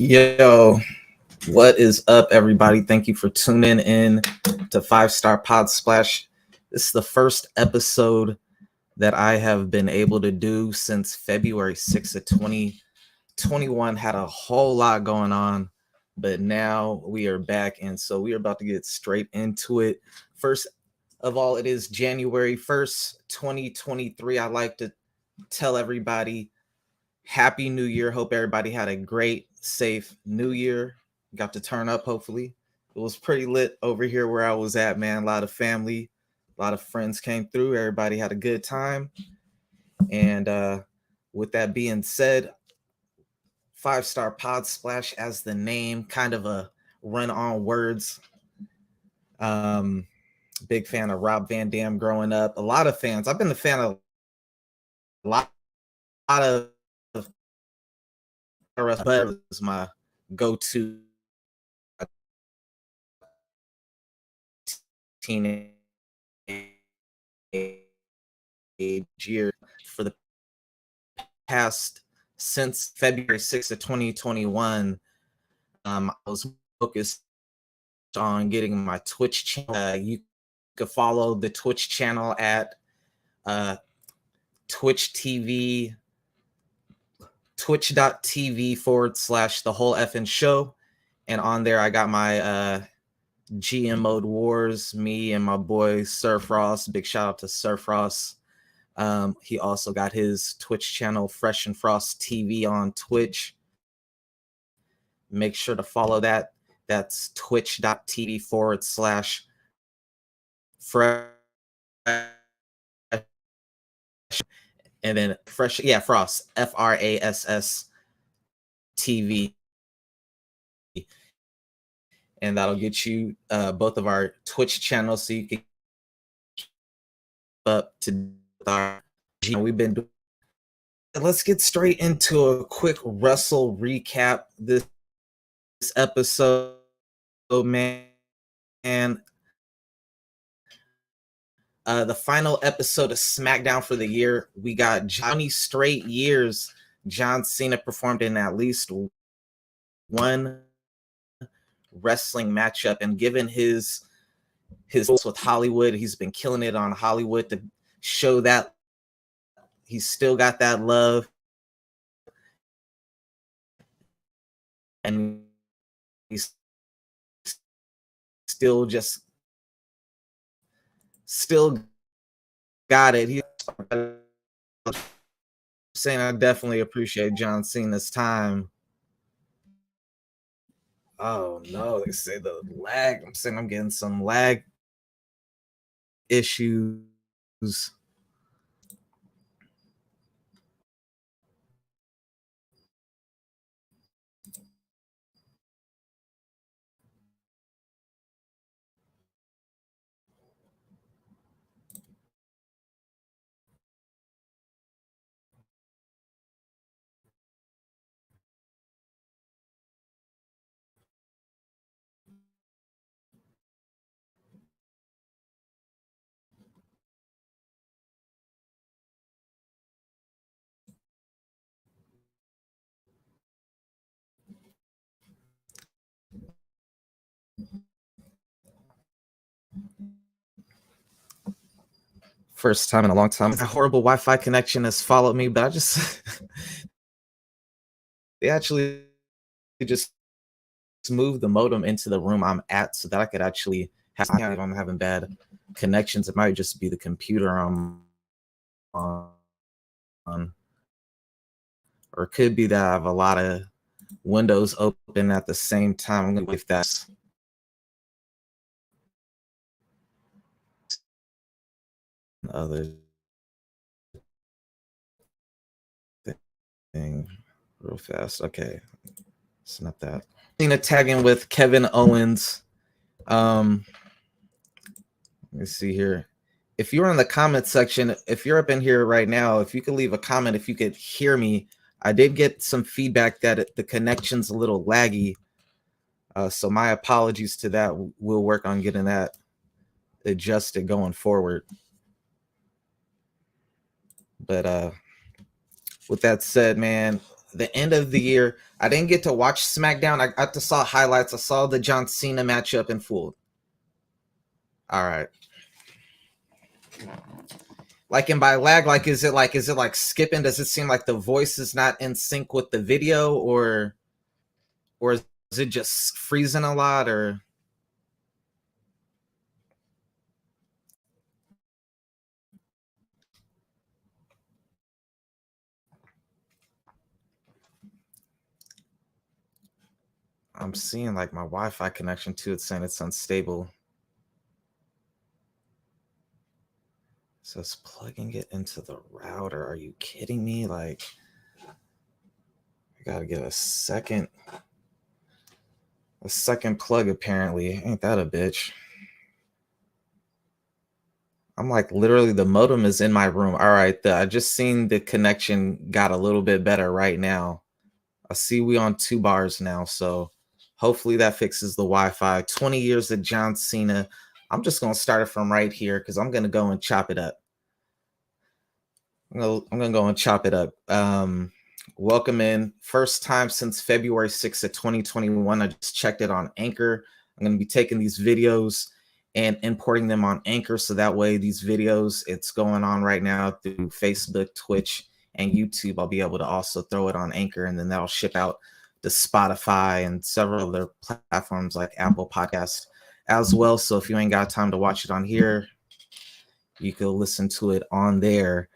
Yo, what is up, everybody? Thank you for tuning in to Five Star Pod Splash. This is the first episode that I have been able to do since February 6th of 2021. Had a whole lot going on, but now we are back, and so we are about to get straight into it. First of all, it is January 1st, 2023. I'd like to tell everybody Happy New Year. Hope everybody had a great, safe New Year. Got to turn up, hopefully. It was pretty lit over here where I was at, man. A lot of family, a lot of friends came through. Everybody had a good time. And with that being said, Five Star Pod Splash as the name, kind of a run on words. Big fan of Rob Van Dam growing up. A lot of fans. I've been a fan of a lot of but it was my go-to teenage year for the past since February 6th of 2021. I was focused on getting my Twitch channel. You can follow the Twitch channel at Twitch TV, twitch.tv/ the whole effing show. And on there, I got my GM Mode Wars, me and my boy Sir Frost. Big shout out to Sir Frost. He also got his Twitch channel, Fresh and Frost TV, on Twitch. Make sure to follow that. That's twitch.tv/ fresh and then Fresh, Frost, FRASS TV. And that'll get you both of our Twitch channels so you can keep up to our we've been doing. Let's get straight into a quick Wrestle recap this episode, man. And the final episode of Smackdown for the year, we got Johnny straight years John Cena performed in at least one wrestling matchup, and given his with Hollywood, he's been killing it on Hollywood to show that he's still got that love, and he's still got it. He's saying I definitely appreciate John Cena's time. Oh no, they say the lag. I'm saying I'm getting some lag issues. First time in a long time. A horrible Wi-Fi connection has followed me, but I just they actually just moved the modem into the room I'm at so that I could actually have. If I'm having bad connections, it might just be the computer I'm on, or it could be that I have a lot of windows open at the same time. I'm gonna wait if that's other thing real fast. Okay, it's not that. Cena tagging with Kevin Owens. Let me see here. If you're in the comment section, if you're up in here right now, if you could leave a comment, if you could hear me. I did get some feedback that the connection's a little laggy. So my apologies to that. We'll work on getting that adjusted going forward. But with that said, man, the end of the year. I didn't get to watch Smackdown. I got to saw highlights. I saw the John Cena matchup in full. All right. Like, and by lag, like, is it like skipping? Does it seem like the voice is not in sync with the video, or is it just freezing a lot, or? I'm seeing like my Wi-Fi connection too. It's saying it's unstable. So it's plugging it into the router. Are you kidding me? Like, I gotta get a second plug apparently. Ain't that a bitch? I'm like, literally the modem is in my room. All right, I just seen the connection got a little bit better right now. I see we on 2 bars now, so hopefully that fixes the Wi-Fi. 20 years of John Cena. I'm just gonna start it from right here because I'm gonna go and chop it up. I'm gonna go and chop it up. Welcome in. First time since February 6th of 2021. I just checked it on Anchor. I'm gonna be taking these videos and importing them on Anchor, so that way these videos, it's going on right now through Facebook, Twitch, and YouTube. I'll be able to also throw it on Anchor, and then that'll ship out to Spotify and several other platforms like Apple Podcasts as well. So if you ain't got time to watch it on here, you can listen to it on there.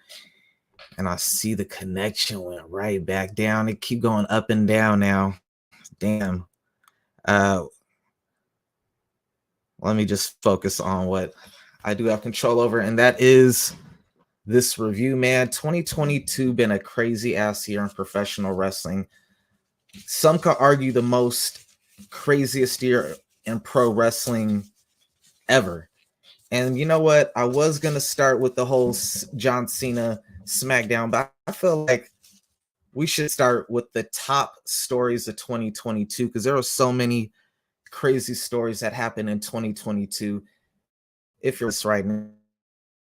And I see the connection went right back down. It keep going up and down now. Damn. Let me just focus on what I do have control over, and that is this review, man. 2022 been a crazy ass year in professional wrestling. Some could argue the most craziest year in pro wrestling ever. And you know what? I was going to start with the whole John Cena Smackdown, but I feel like we should start with the top stories of 2022 because there are so many crazy stories that happened in 2022. If you're right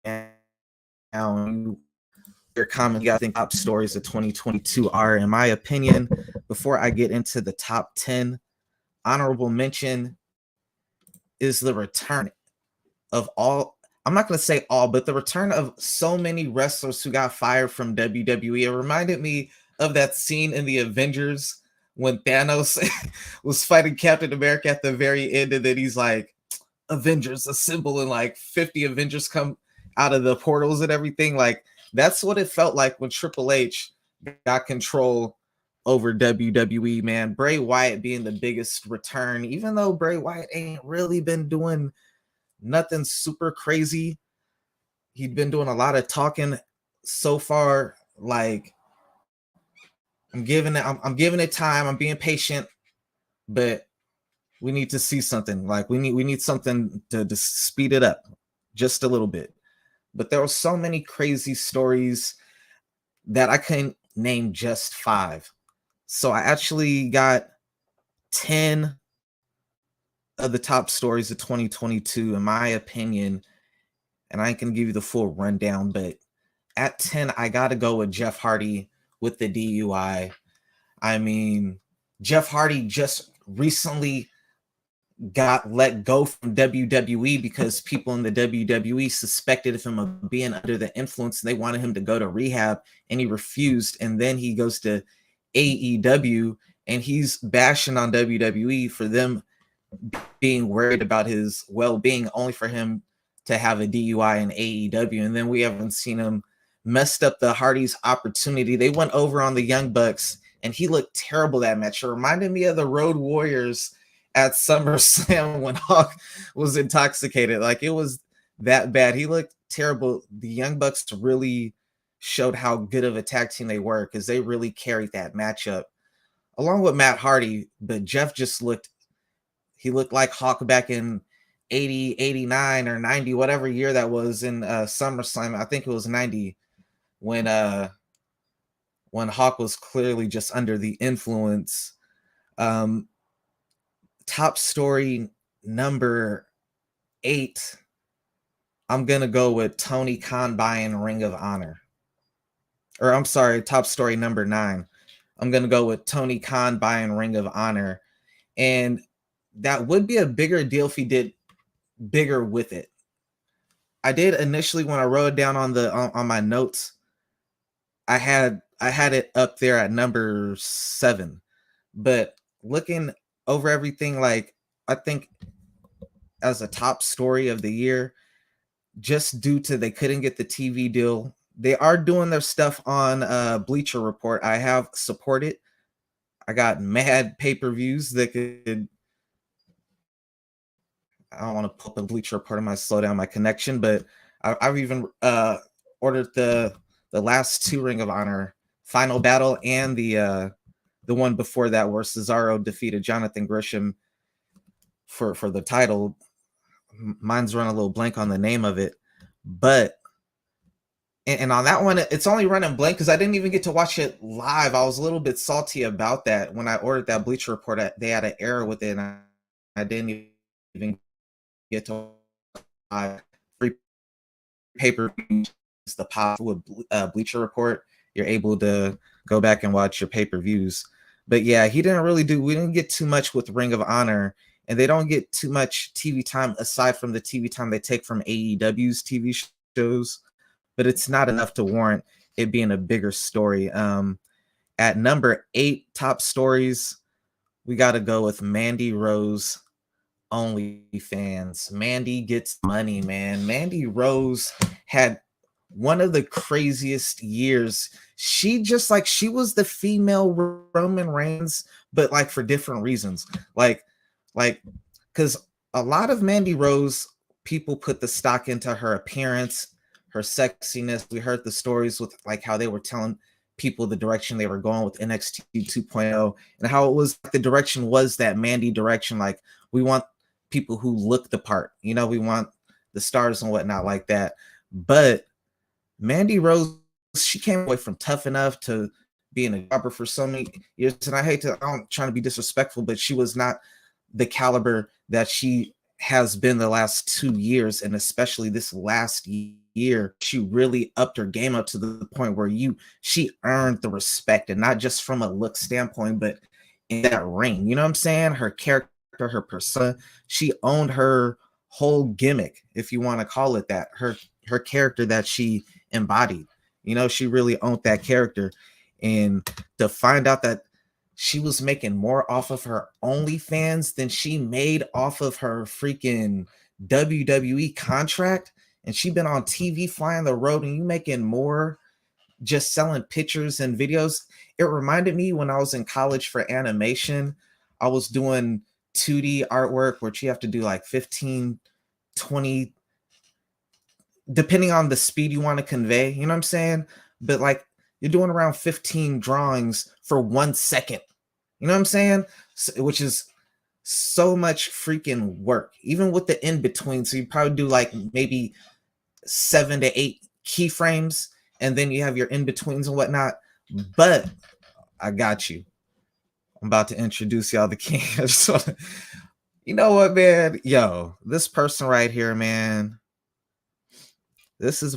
now, your comment, you got to think top stories of 2022 are, in my opinion. Before I get into the top 10, honorable mention is the return of all. I'm not going to say all, but the return of so many wrestlers who got fired from WWE. It reminded me of that scene in the Avengers when Thanos was fighting Captain America at the very end, and then he's like, Avengers assemble, and like 50 Avengers come out of the portals and everything. Like, that's what it felt like when Triple H got control over WWE, man. Bray Wyatt being the biggest return, even though Bray Wyatt ain't really been doing nothing super crazy. He'd been doing a lot of talking so far. Like, I'm giving it time. I'm being patient, but we need to see something. Like, we need something to speed it up just a little bit. But there were so many crazy stories that I couldn't name just 5. So I actually got 10 of the top stories of 2022, in my opinion. And I ain't gonna give you the full rundown, but at 10, I gotta go with Jeff Hardy with the DUI. I mean, Jeff Hardy just recently got let go from WWE because people in the WWE suspected of him of being under the influence, and they wanted him to go to rehab, and he refused. And then he goes to AEW, and he's bashing on WWE for them being worried about his well-being, only for him to have a DUI in AEW. And then we haven't seen him messed up the Hardys' opportunity. They went over on the Young Bucks, and he looked terrible that match. It reminded me of the Road Warriors at SummerSlam when Hawk was intoxicated. Like, it was that bad. He looked terrible. The Young Bucks really showed how good of a tag team they were because they really carried that matchup along with Matt Hardy. But Jeff just looked like Hawk back in 80, 89 or 90, whatever year that was in SummerSlam. I think it was 90 when Hawk was clearly just under the influence. Top story number 8, I'm going to go with Tony Khan buying Ring of Honor. Or I'm sorry, top story number 9. I'm gonna go with Tony Khan buying Ring of Honor, and that would be a bigger deal if he did bigger with it. I did initially when I wrote it down on my notes. I had it up there at number 7, but looking over everything, like I think as a top story of the year, just due to they couldn't get the TV deal. They are doing their stuff on Bleacher Report. I have supported. I got mad pay-per-views that could. I don't want to pull up a Bleacher Report. I might slow down my connection, but I've even ordered the last 2 Ring of Honor Final Battle and the one before that where Cesaro defeated Jonathan Gresham for the title. Mine's run a little blank on the name of it, but and on that one it's only running blank because I didn't even get to watch it live. I was a little bit salty about that. When I ordered that Bleacher Report, they had an error with it, and I didn't even get to buy free paper. The pop with Bleacher Report, you're able to go back and watch your pay-per-views. But yeah, we didn't get too much with Ring of Honor, and they don't get too much TV time aside from the TV time they take from AEW's TV shows, but it's not enough to warrant it being a bigger story. At number 8 top stories, we got to go with Mandy Rose OnlyFans. Mandy gets money, man. Mandy Rose had one of the craziest years. She was the female Roman Reigns, but like for different reasons. Like because a lot of Mandy Rose people put the stock into her appearance, her sexiness. We heard the stories with like how they were telling people the direction they were going with NXT 2.0 and how it was the direction was that Mandy direction. Like we want people who look the part, we want the stars and whatnot like that. But Mandy Rose, she came away from Tough Enough to being a jobber for so many years. And I'm trying to be disrespectful, but she was not the caliber that she has been the last 2 years. And especially this last year, she really upped her game up to the point where she earned the respect, and not just from a look standpoint, but in that ring. You know what I'm saying? Her character, her persona, she owned her whole gimmick, if you want to call it that. Her character that she embodied, she really owned that character. And to find out that she was making more off of her OnlyFans than she made off of her freaking WWE contract, and she been on TV flying the road, and you making more just selling pictures and videos. It reminded me when I was in college for animation, I was doing 2D artwork where you have to do like 15, 20, depending on the speed you want to convey, you know what I'm saying? But like you're doing around 15 drawings for 1 second, you know what I'm saying? Which is so much freaking work, even with the in between. So you probably do like maybe 7 to 8 keyframes, and then you have your in betweens and whatnot. But I got you. I'm about to introduce y'all the king. You know what, man? Yo, this person right here, man. This is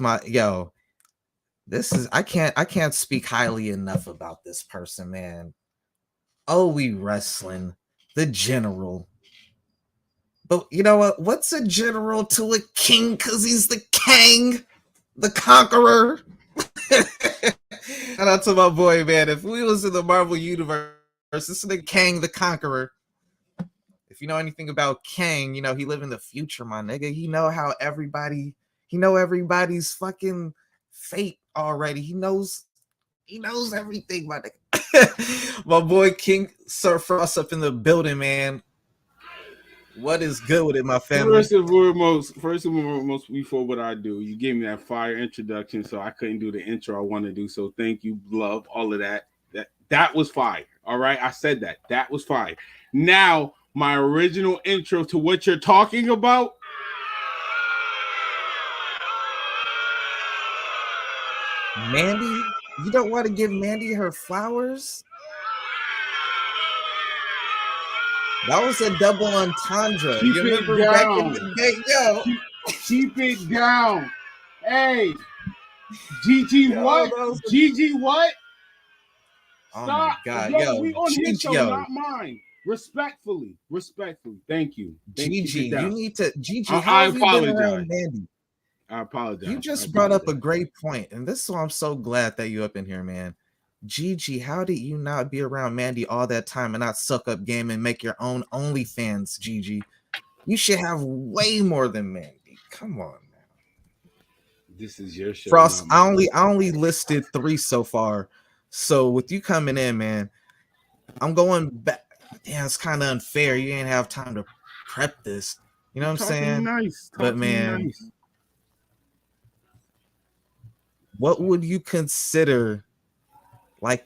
I can't speak highly enough about this person, man. Oh, we wrestling the general. But you know what? What's a general to a king? Because he's the king, the conqueror. Shout out to my boy, man. If we was in the Marvel universe, this is the Kang, the Conqueror. If you know anything about Kang, he live in the future, my nigga. He know everybody's fucking fate already. He knows everything, my nigga. My boy King Sir Frost up in the building, man. What is good with it, my family? First and foremost, before what I do, you gave me that fire introduction, so I couldn't do the intro I want to do. So thank you, love, all of that. That was fire. All right, I said that. That was fire. Now, my original intro to what you're talking about. Mandy, you don't want to give Mandy her flowers? That was a double entendre. Keep you remember it down. Back in the day? Yo. Keep it down. Hey. GG what? GG what? Oh my Stop. God, Yo, yo, we on his show, yo, not mine. Respectfully. Thank you. Gigi, Sit down. you need to, Gigi. I How have you been apologize. around Mandy? I apologize. You just brought up a great point, and this is why I'm so glad that you up in here, man. Gigi, how did you not be around Mandy all that time and not suck up game and make your own OnlyFans, Gigi? You should have way more than Mandy. Come on, man. This is your show. Frost, I only listed 3 so far. So with you coming in, man, I'm going back. Damn, it's kind of unfair. You ain't have time to prep this. You know what I'm saying? Nice. But man, nice. What would you consider, like,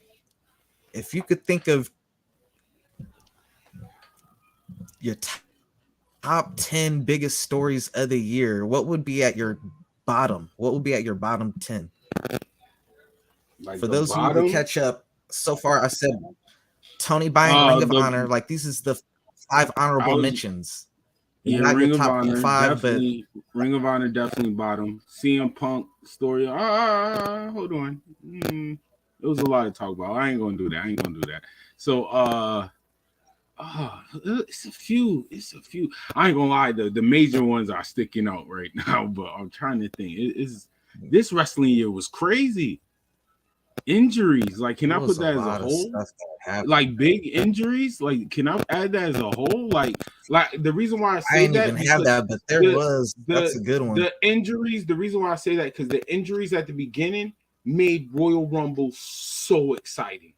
if you could think of your top 10 biggest stories of the year, what would be at your bottom? What would be at your bottom 10? Like for those of you who catch up, so far I said Tony buying Ring of Honor. Like, these is the 5 honorable mentions. Yeah, not Ring your of top Honor, 5, but Ring of Honor definitely bottom. CM Punk story. Hold on. It was a lot to talk about. I ain't gonna do that. So it's a few. I ain't gonna lie, the major ones are sticking out right now, but I'm trying to think. This wrestling year was crazy. Injuries, like, can I put that as a whole? Like, big injuries, like, can I add that as a whole? Like the reason why I say that, even have that, but that's a good one. The injuries, the reason why I say that, because the injuries at the beginning made Royal Rumble so exciting.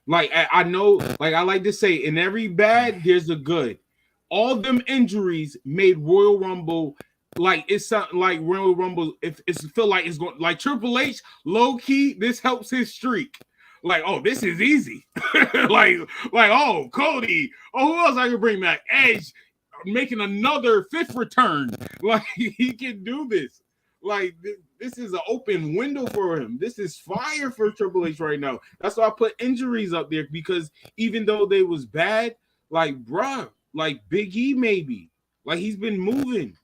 Like, I know, like, I like to say, in every bad, there's a good. All them injuries made Royal Rumble, like, it's something like Royal Rumble. If it's feel like it's going, like, Triple H, low key, this helps his streak. Like, oh, this is easy. like, oh, Cody. Oh, who else I can bring back? Edge making another 5th return. Like, he can do this. Like, this is an open window for him. This is fire for Triple H right now. That's why I put injuries up there, because even though they was bad, like, bruh, like Big E maybe. Like, he's been moving.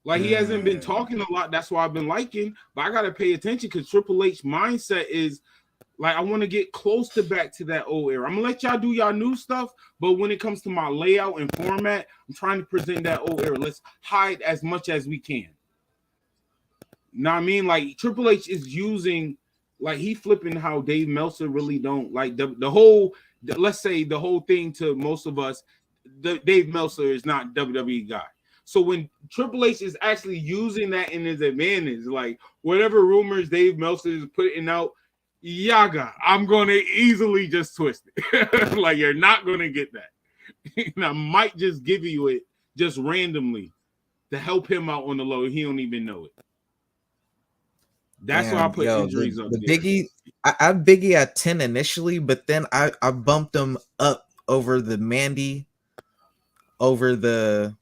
Like, he hasn't been talking a lot. That's why I've been liking. But I got to pay attention, because Triple H mindset is, like, I want to get close to back to that old era. I'm going to let y'all do y'all new stuff, but when it comes to my layout and format, I'm trying to present that old era. Let's hide as much as we can. Know what I mean? Like, Triple H is using, like, he flipping how Dave Meltzer really don't, like, the whole, let's say the whole thing to most of us, Dave Meltzer is not WWE guy. So when Triple H is actually using that in his advantage, like, whatever rumors Dave Meltzer is putting out, Yaga, I'm going to easily just twist it. Like, you're not going to get that. And I might just give you it just randomly to help him out on the low. He don't even know it. That's why I put injuries up there. Biggie, I had Biggie at 10 initially, but then I bumped him up over the Mandy, over the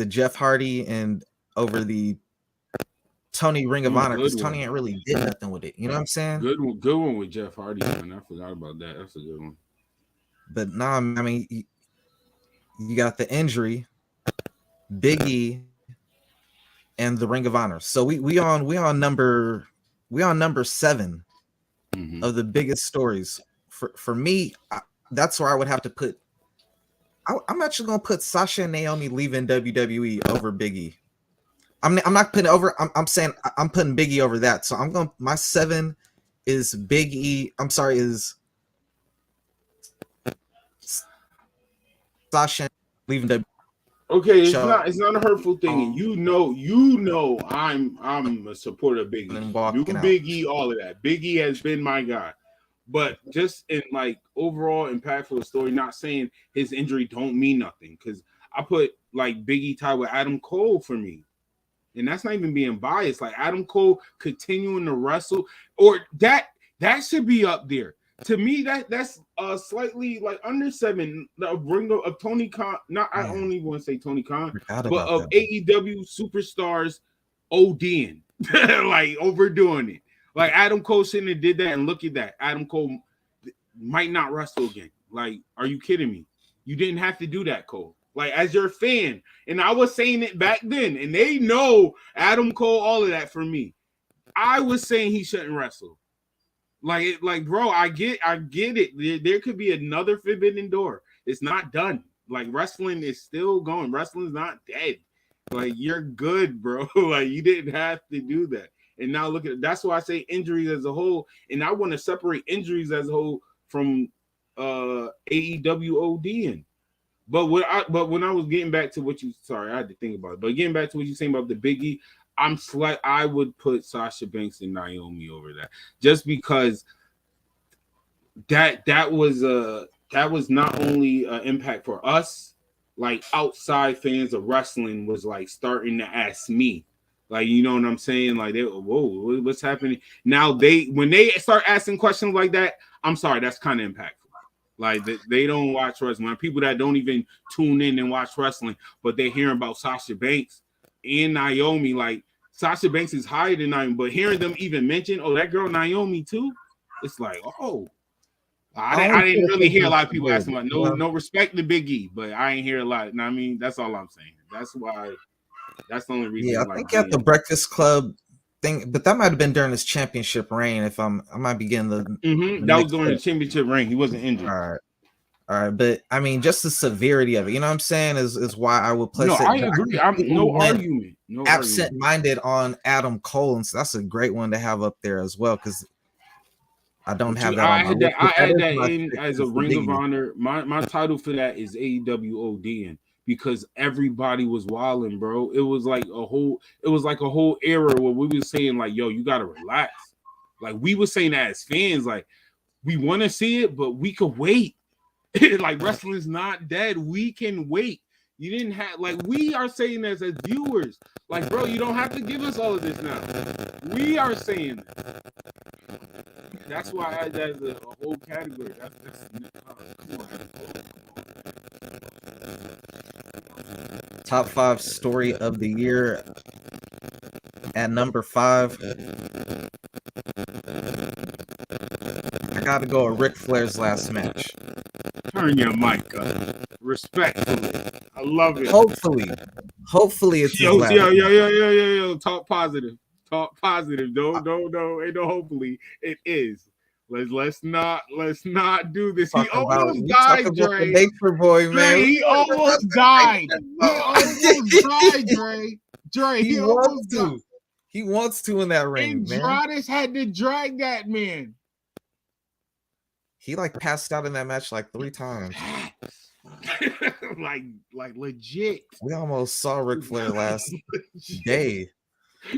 Jeff Hardy, and over the Tony Ring of Honor, because Tony ain't really did nothing with it. You know what I'm saying? Good one with Jeff Hardy, man. I forgot about that. That's a good one. But nah, I mean, you got the injury, Biggie, and the Ring of Honor. So we on number 7 of the biggest stories. For me, that's where I would have to put. I'm actually gonna put Sasha and Naomi leaving WWE over Biggie. I'm not putting over. I'm saying I'm putting Biggie over that. So I'm going. My 7 is Big E. I'm sorry, is Sasha leaving WWE. Okay, it's not a hurtful thing. And you know I'm a supporter of Big E. Big E, all of that. Big E has been my guy. But just in, like, overall impactful story, not saying his injury don't mean nothing, because I put, like, Big E tied with Adam Cole for me. And that's not even being biased. Like, Adam Cole continuing to wrestle, or that should be up there. To me, that's slightly, like, under 7. The ring of Tony Khan. I only want to say Tony Khan, but of AEW superstars ODing, like, overdoing it. Like, Adam Cole shouldn't have did that, and look at that. Adam Cole might not wrestle again. Like, are you kidding me? You didn't have to do that, Cole. Like, as your fan, and I was saying it back then, and they know Adam Cole, all of that for me. I was saying he shouldn't wrestle. Like, bro, I get it. There could be another forbidden door. It's not done. Like, wrestling is still going. Wrestling's not dead. Like, you're good, bro. Like, you didn't have to do that. And now look at it. That's why I say injuries as a whole. And I want to separate injuries as a whole from AEW ODing. But when I was getting back to what you, sorry, I had to think about it. But getting back to what you're saying about the Biggie, I would put Sasha Banks and Naomi over that, just because that was not only an impact for us, like outside fans of wrestling was like starting to ask me, like, you know what I'm saying? Like, whoa, what's happening now? When they start asking questions like that, I'm sorry, that's kind of impactful. Like, they don't watch wrestling. People that don't even tune in and watch wrestling, but they're hearing about Sasha Banks and Naomi. Like, Sasha Banks is higher than Naomi, but hearing them even mention, oh, that girl Naomi too, it's like, oh. I didn't really hear a lot of people asking about no respect to Big E, but I ain't hear a lot. I mean, that's all I'm saying. That's why. That's the only reason. Yeah, I think at the Breakfast Club thing, but that might have been during his championship reign. I might be getting the that was during the championship reign. He wasn't injured. All right, but I mean, just the severity of it. You know what I'm saying? Is why I would place it. I agree. No argument. No absent-minded on Adam Cole, and so that's a great one to have up there as well, because I don't have that. I had that in as a Ring of Honor. My title for that is AEW ODing, because everybody was wilding, bro. It was like a whole era where we were saying, like, yo, you gotta relax. Like, we were saying that as fans, like, we want to see it, but we could wait. Like, wrestling's not dead. We can wait. You didn't have, like, we are saying this as viewers. Like, bro, you don't have to give us all of this now. We are saying that. That's why I had that as a whole category. Top 5 story of the year. At number 5, I gotta go with Ric Flair's last match. Turn your mic up. Respectfully. I love it. Hopefully it's yo. Talk positive. Talk positive. No. Ain't no hopefully. It is. Let's not do this. He almost died, Dre. Nature boy, man. Dre, he almost died. Dre, he almost died. He wants to in that ring, man. Andrade had to drag that man. He like passed out in that match like 3 times. like legit. We almost saw Ric Flair last day.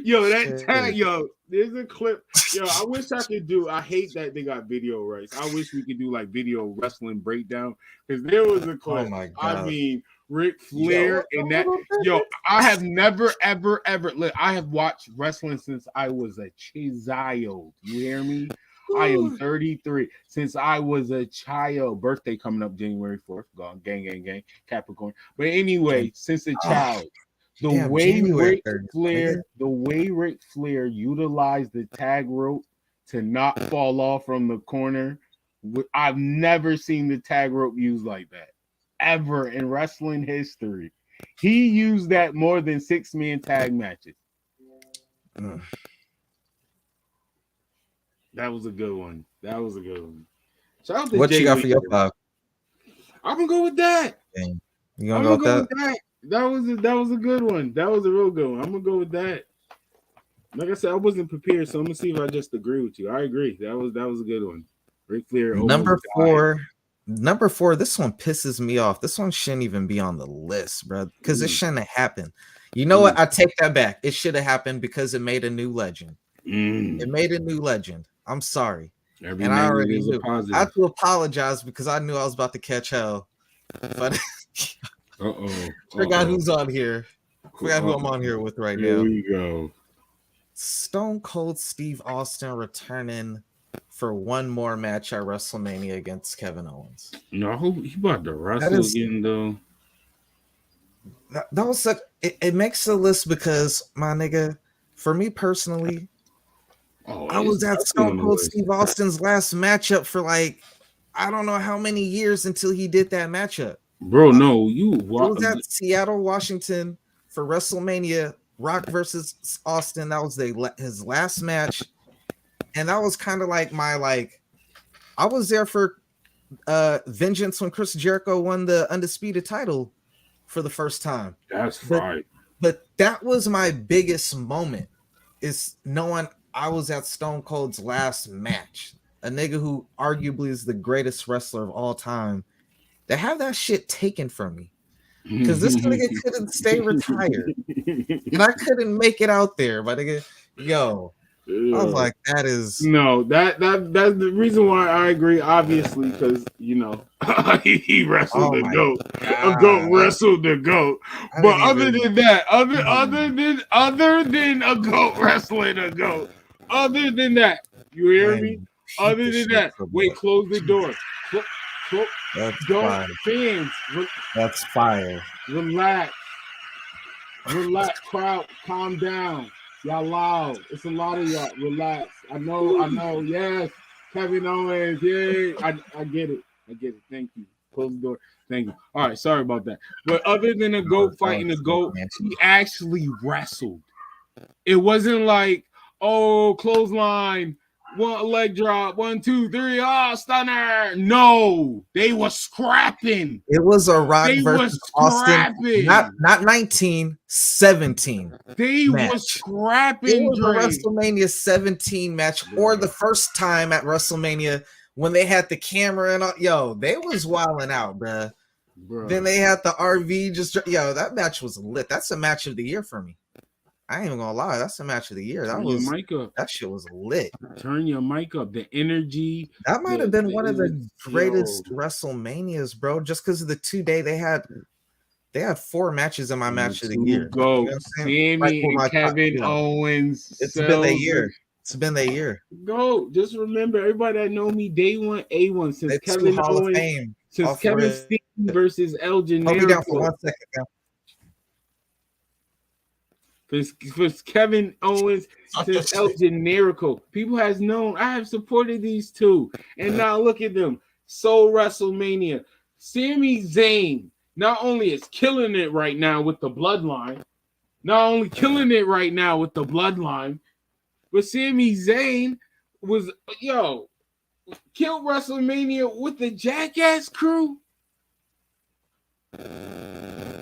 Yo, that tag, yo, there's a clip. Yo, I wish I could do. I hate that they got video rights. I wish we could do like video wrestling breakdown, because there was a clip. Oh my God. I mean, Ric Flair and that. Yo, I have never, ever. Look, I have watched wrestling since I was a child. You hear me? I am 33. Since I was a child. Birthday coming up January 4th. Gone. Gang. Capricorn. But anyway, since a child. The way Ric Flair utilized the tag rope to not fall off from the corner, I've never seen the tag rope used like that ever in wrestling history. He used that more than 6-man tag matches. That was a good one. Shout out to what you got for your 5? I'm gonna go with that. Dang. You gonna go with that? That was a good one. That was a real good one. I'm gonna go with that. Like I said, I wasn't prepared, so I'm gonna see if I just agree with you. I agree. That was a good one. Ric Flair. Number 4. This one pisses me off. This one shouldn't even be on the list, bro, because it shouldn't have happened. You know what? I take that back. It should have happened because it made a new legend. It made a new legend. I'm sorry. And I already knew. I have to apologize because I knew I was about to catch hell. But forgot who's on here. Forgot who I'm on here with right now. Here we go. Stone Cold Steve Austin returning for one more match at WrestleMania against Kevin Owens. No, he about to wrestle again though. That was such. It makes the list because, my nigga, for me personally, I was at Stone Cold Steve Austin's last matchup for like, I don't know how many years until he did that matchup. Bro, no, it was at Seattle, Washington for WrestleMania, Rock versus Austin. That was his last match. And that was kind of like I was there for Vengeance when Chris Jericho won the undisputed title for the first time. That's right. But that was my biggest moment, is knowing I was at Stone Cold's last match. A nigga who arguably is the greatest wrestler of all time, to have that shit taken from me. Because this nigga couldn't stay retired. And I couldn't make it out there. But nigga, yo, I was like, that is that's the reason why I agree, obviously, because he wrestled the goat. A goat wrestled the goat. But other than that, other than a goat wrestling a goat, other than that, you hear me? Other than that, wait, close the door. Don't fans. That's fire. Relax, crowd, calm down. Y'all loud. It's a lot of y'all. Relax. I know. Yes. Kevin Owens. Yeah. I get it. Thank you. Close the door. Thank you. All right. Sorry about that. But other than a goat fighting a goat, he actually wrestled. It wasn't like, oh, clothesline, one leg drop, 1, 2, 3, stunner. No, they were scrapping. It was a Rock versus Austin, not 19, 17. They were scrapping. It was a WrestleMania 17 match, or the first time at WrestleMania when they had the camera and all. They was wilding out, bruh. Then they had the RV that match was lit. That's a match of the year for me. I ain't even gonna lie, that's a match of the year. That shit was lit. Turn your mic up. The energy. That might have been one of the greatest WrestleManias, bro. Just because of the 2-day they had 4 matches in my match of the year. Go, you know Sammy and Kevin Owens. It's been a year. It's been a year. Go. Just remember, everybody that know me, day one, A1 since Kevin Owens, since Kevin Steen versus El Generico. Hold me down for 1 second now. For Kevin Owens, since El Generico, people has known I have supported these two, and now look at them. So WrestleMania, Sami Zayn not only is killing it right now with the bloodline, but Sami Zayn was killed WrestleMania with the Jackass crew.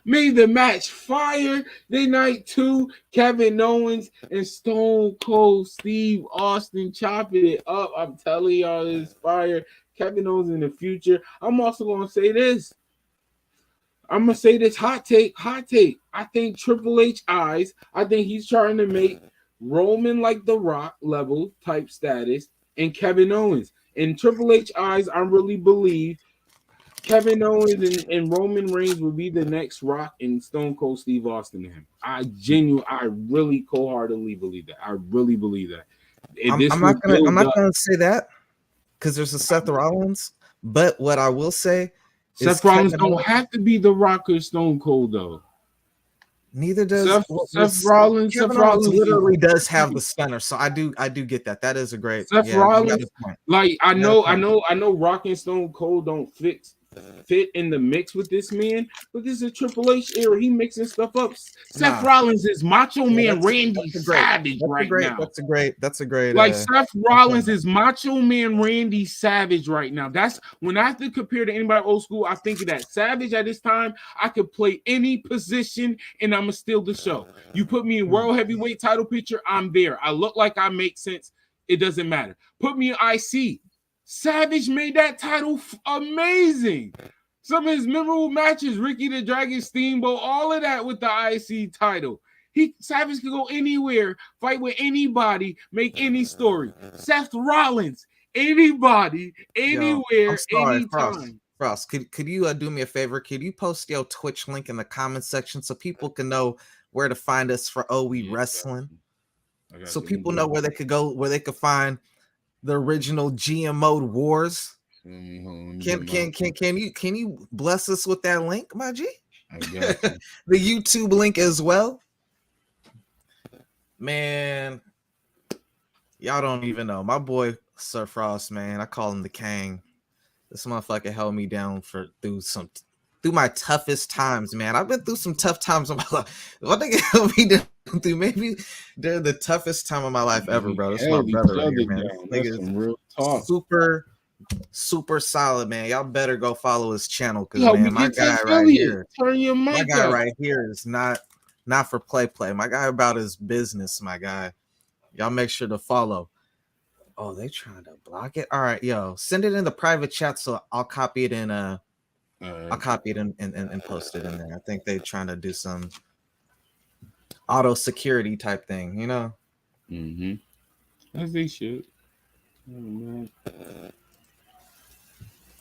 Made the match fire. Day night 2, Kevin Owens and Stone Cold Steve Austin chopping it up. I'm telling y'all, it's fire. Kevin Owens in the future. I'm also gonna say this. Hot take. I think Triple H eyes. I think he's trying to make Roman like The Rock level type status, and Kevin Owens. In Triple H eyes, I really believe Kevin Owens and Roman Reigns will be the next Rock and Stone Cold Steve Austin to him. I really wholeheartedly believe that. I really believe that. I'm not gonna say that because there's a Seth Rollins, but what I will say, Seth Rollins don't have to be the Rock or Stone Cold though. Neither does Seth Rollins. Seth Rollins literally does have the stunner, so I do get that. That is a great Seth Rollins. Like I know Rock and Stone Cold don't fit in the mix with this man, but this is a Triple H era. He mixing stuff up. Seth Rollins is Macho Man Randy Savage right now. That's a great. Like Seth Rollins is Macho Man Randy Savage right now. That's when I have to compare to anybody old school. I think of that Savage at this time. I could play any position and I'ma steal the show. You put me in world heavyweight title picture, I'm there. I look like I make sense. It doesn't matter. Put me in IC. Savage made that title amazing. Some of his memorable matches, Ricky the Dragon Steamboat, all of that with the IC title. Savage could go anywhere, fight with anybody, make any story. Seth Rollins, anybody, anywhere, anytime. Frost, could you do me a favor? Could you post your Twitch link in the comment section so people can know where to find us for OE Wrestling? So people know where they could go, where they could find the original GMO Wars. Can you bless us with that link, my G? I got you. The YouTube link as well. Man, y'all don't even know. My boy Sir Frost, man, I call him the King. This motherfucker held me down through my toughest times, man. I've been through some tough times in my life. What they held me down dude, maybe they're the toughest time of my life ever, bro. This is my Held each brother right other here, man. down. This That's nigga some real is talk. super solid, man. Y'all better go follow his channel because, Yo, we man, my get to guy right affiliate. here, Turn your my mic guy up. right here is not for play. My guy about his business, my guy. Y'all make sure to follow. Oh, they trying to block it. All right, yo, send it in the private chat so I'll copy it in. I'll copy it and post it in there. I think they're trying to do some auto security type thing, you know. As they should. Oh, man.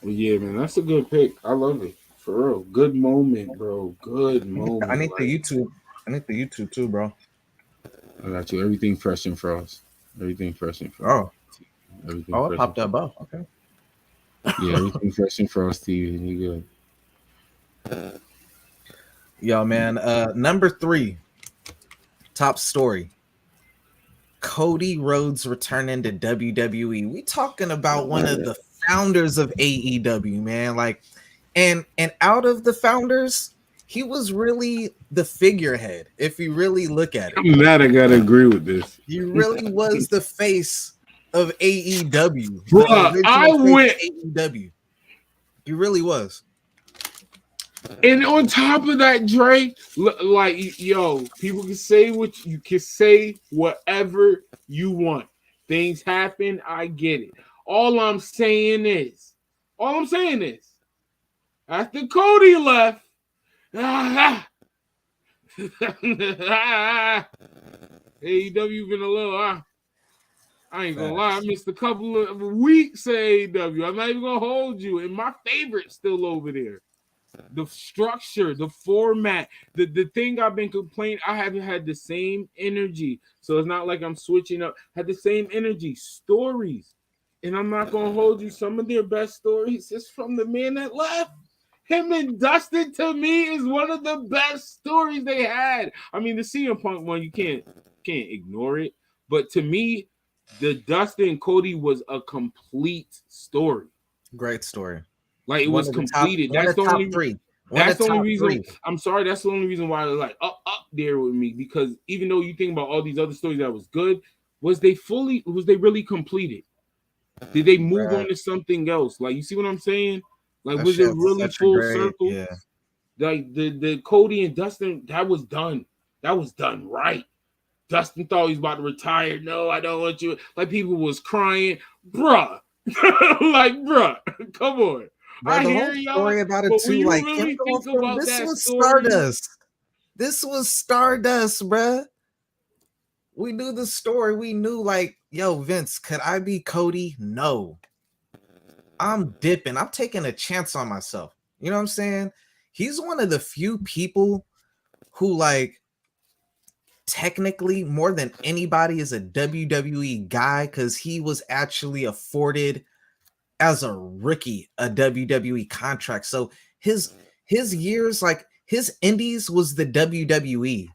Well, yeah, man, that's a good pick. I love it. For real. Good moment, bro. Good moment. I need the YouTube. I need the YouTube too, bro. I got you. Everything fresh and frost. Everything fresh and frost. Oh, Everything it fresh popped and up above. Okay. Yeah, everything fresh and frosty. You good. Yo, man. Number 3, top story. Cody Rhodes returning to WWE. We talking about one of the founders of AEW, man. Like, and out of the founders, he was really the figurehead. If you really look at it, I'm mad. I gotta agree with this. he really was the face of AEW. Bro, The I went AEW. He really was. And on top of that, Dre, like, yo, people can say what you can say, whatever you want. Things happen, I get it. All I'm saying is, after Cody left, AEW been a little, I ain't gonna lie, I missed a couple of weeks of AEW. I'm not even gonna hold you. And my favorite's still over there. The structure, the format, the thing I've been complaining, I haven't had the same energy. So it's not like I'm switching up. Had the same energy, stories. And I'm not going to hold you. Some of their best stories is from the man that left. Him and Dustin, to me, is one of the best stories they had. I mean, the CM Punk one, you can't ignore it. But to me, the Dustin and Cody was a complete story. Great story. Like, it was completed. That's the only reason. That's the only reason. I'm sorry. That's the only reason why I was like up there with me, because even though you think about all these other stories that was good, was they really completed? Did they move on to something else? Like, you see what I'm saying? Like, was it really full circle? Yeah. Like the Cody and Dustin, that was done. That was done right. Dustin thought he was about to retire. No, I don't want you. Like, people was crying, bruh. Like, bruh, come on. Bro, I hear story about it too. Like, really think about this that was story, Stardust. This was Stardust, bruh. We knew the story. We knew, like, yo, Vince, could I be Cody? No. I'm dipping. I'm taking a chance on myself. You know what I'm saying? He's one of the few people who, like, technically more than anybody is a WWE guy, because he was actually afforded as a rookie a WWE contract. So his years, like, his indies was the WWE,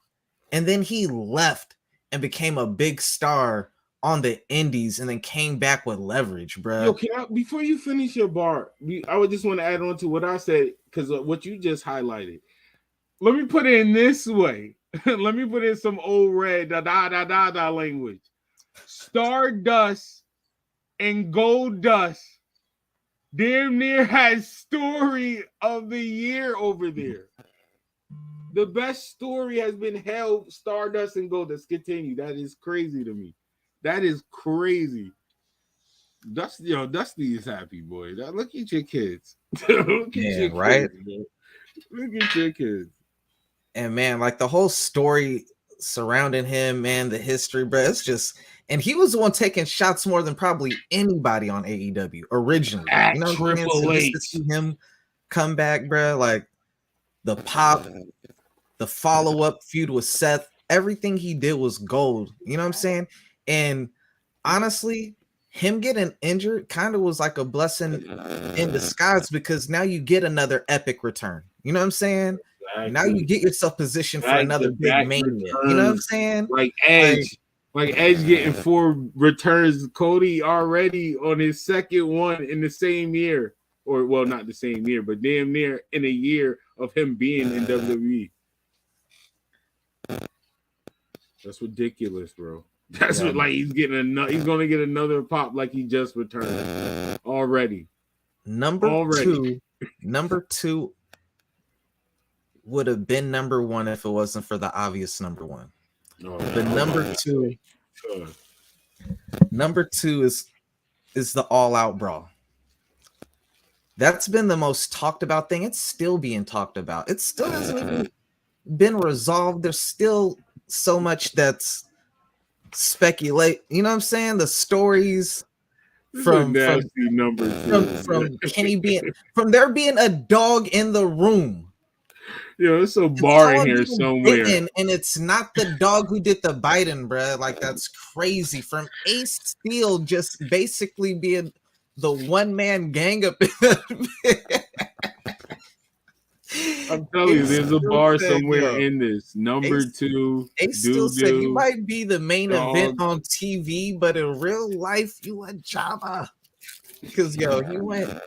and then he left and became a big star on the indies, and then came back with leverage, bro. Yo, before you finish your bar, I would just want to add on to what I said, because what you just highlighted. Let me put it in this way. Let me put in some old red da language. Stardust and Goldust damn near has story of the year over there. The best story has been held, Stardust and Goldust. Continue. That is crazy to me. That is crazy. Dusty is happy, boy. Look at your kids. Look at your right? kids, bro. Look at your kids. And man, like, the whole story surrounding him, man, the history, bro, it's just, and he was the one taking shots more than probably anybody on AEW originally. You know what I'm saying? So just to see him come back, bro, like the pop, the follow-up feud with Seth, everything he did was gold. You know what I'm saying? And honestly, him getting injured kind of was like a blessing in disguise, because now you get another epic return. You know what I'm saying? Exactly. Now you get yourself positioned for another big mania. You know what I'm saying? Like Edge. Like Edge getting 4 returns. Cody already on his second one in the same year. Or, well, not the same year, but damn near in a year of him being in WWE. That's ridiculous, bro. That's what, like, he's gonna get another pop like he just returned already. Number two would have been number one if it wasn't for the obvious number one. The number two is the All Out Brawl. That's been the most talked about thing. It's still being talked about. It still hasn't even been resolved. There's still so much that's speculate. You know what I'm saying? The stories from Kenny being from there being a dog in the room. Yo, there's a bar in here somewhere. And it's not the dog who did the biting, bruh. Like, that's crazy. From Ace Steel just basically being the one-man gang up in I'm telling you, there's a bar somewhere in this. Number two. Ace still said he might be the main event on TV, but in real life, you a Java. Because, he went.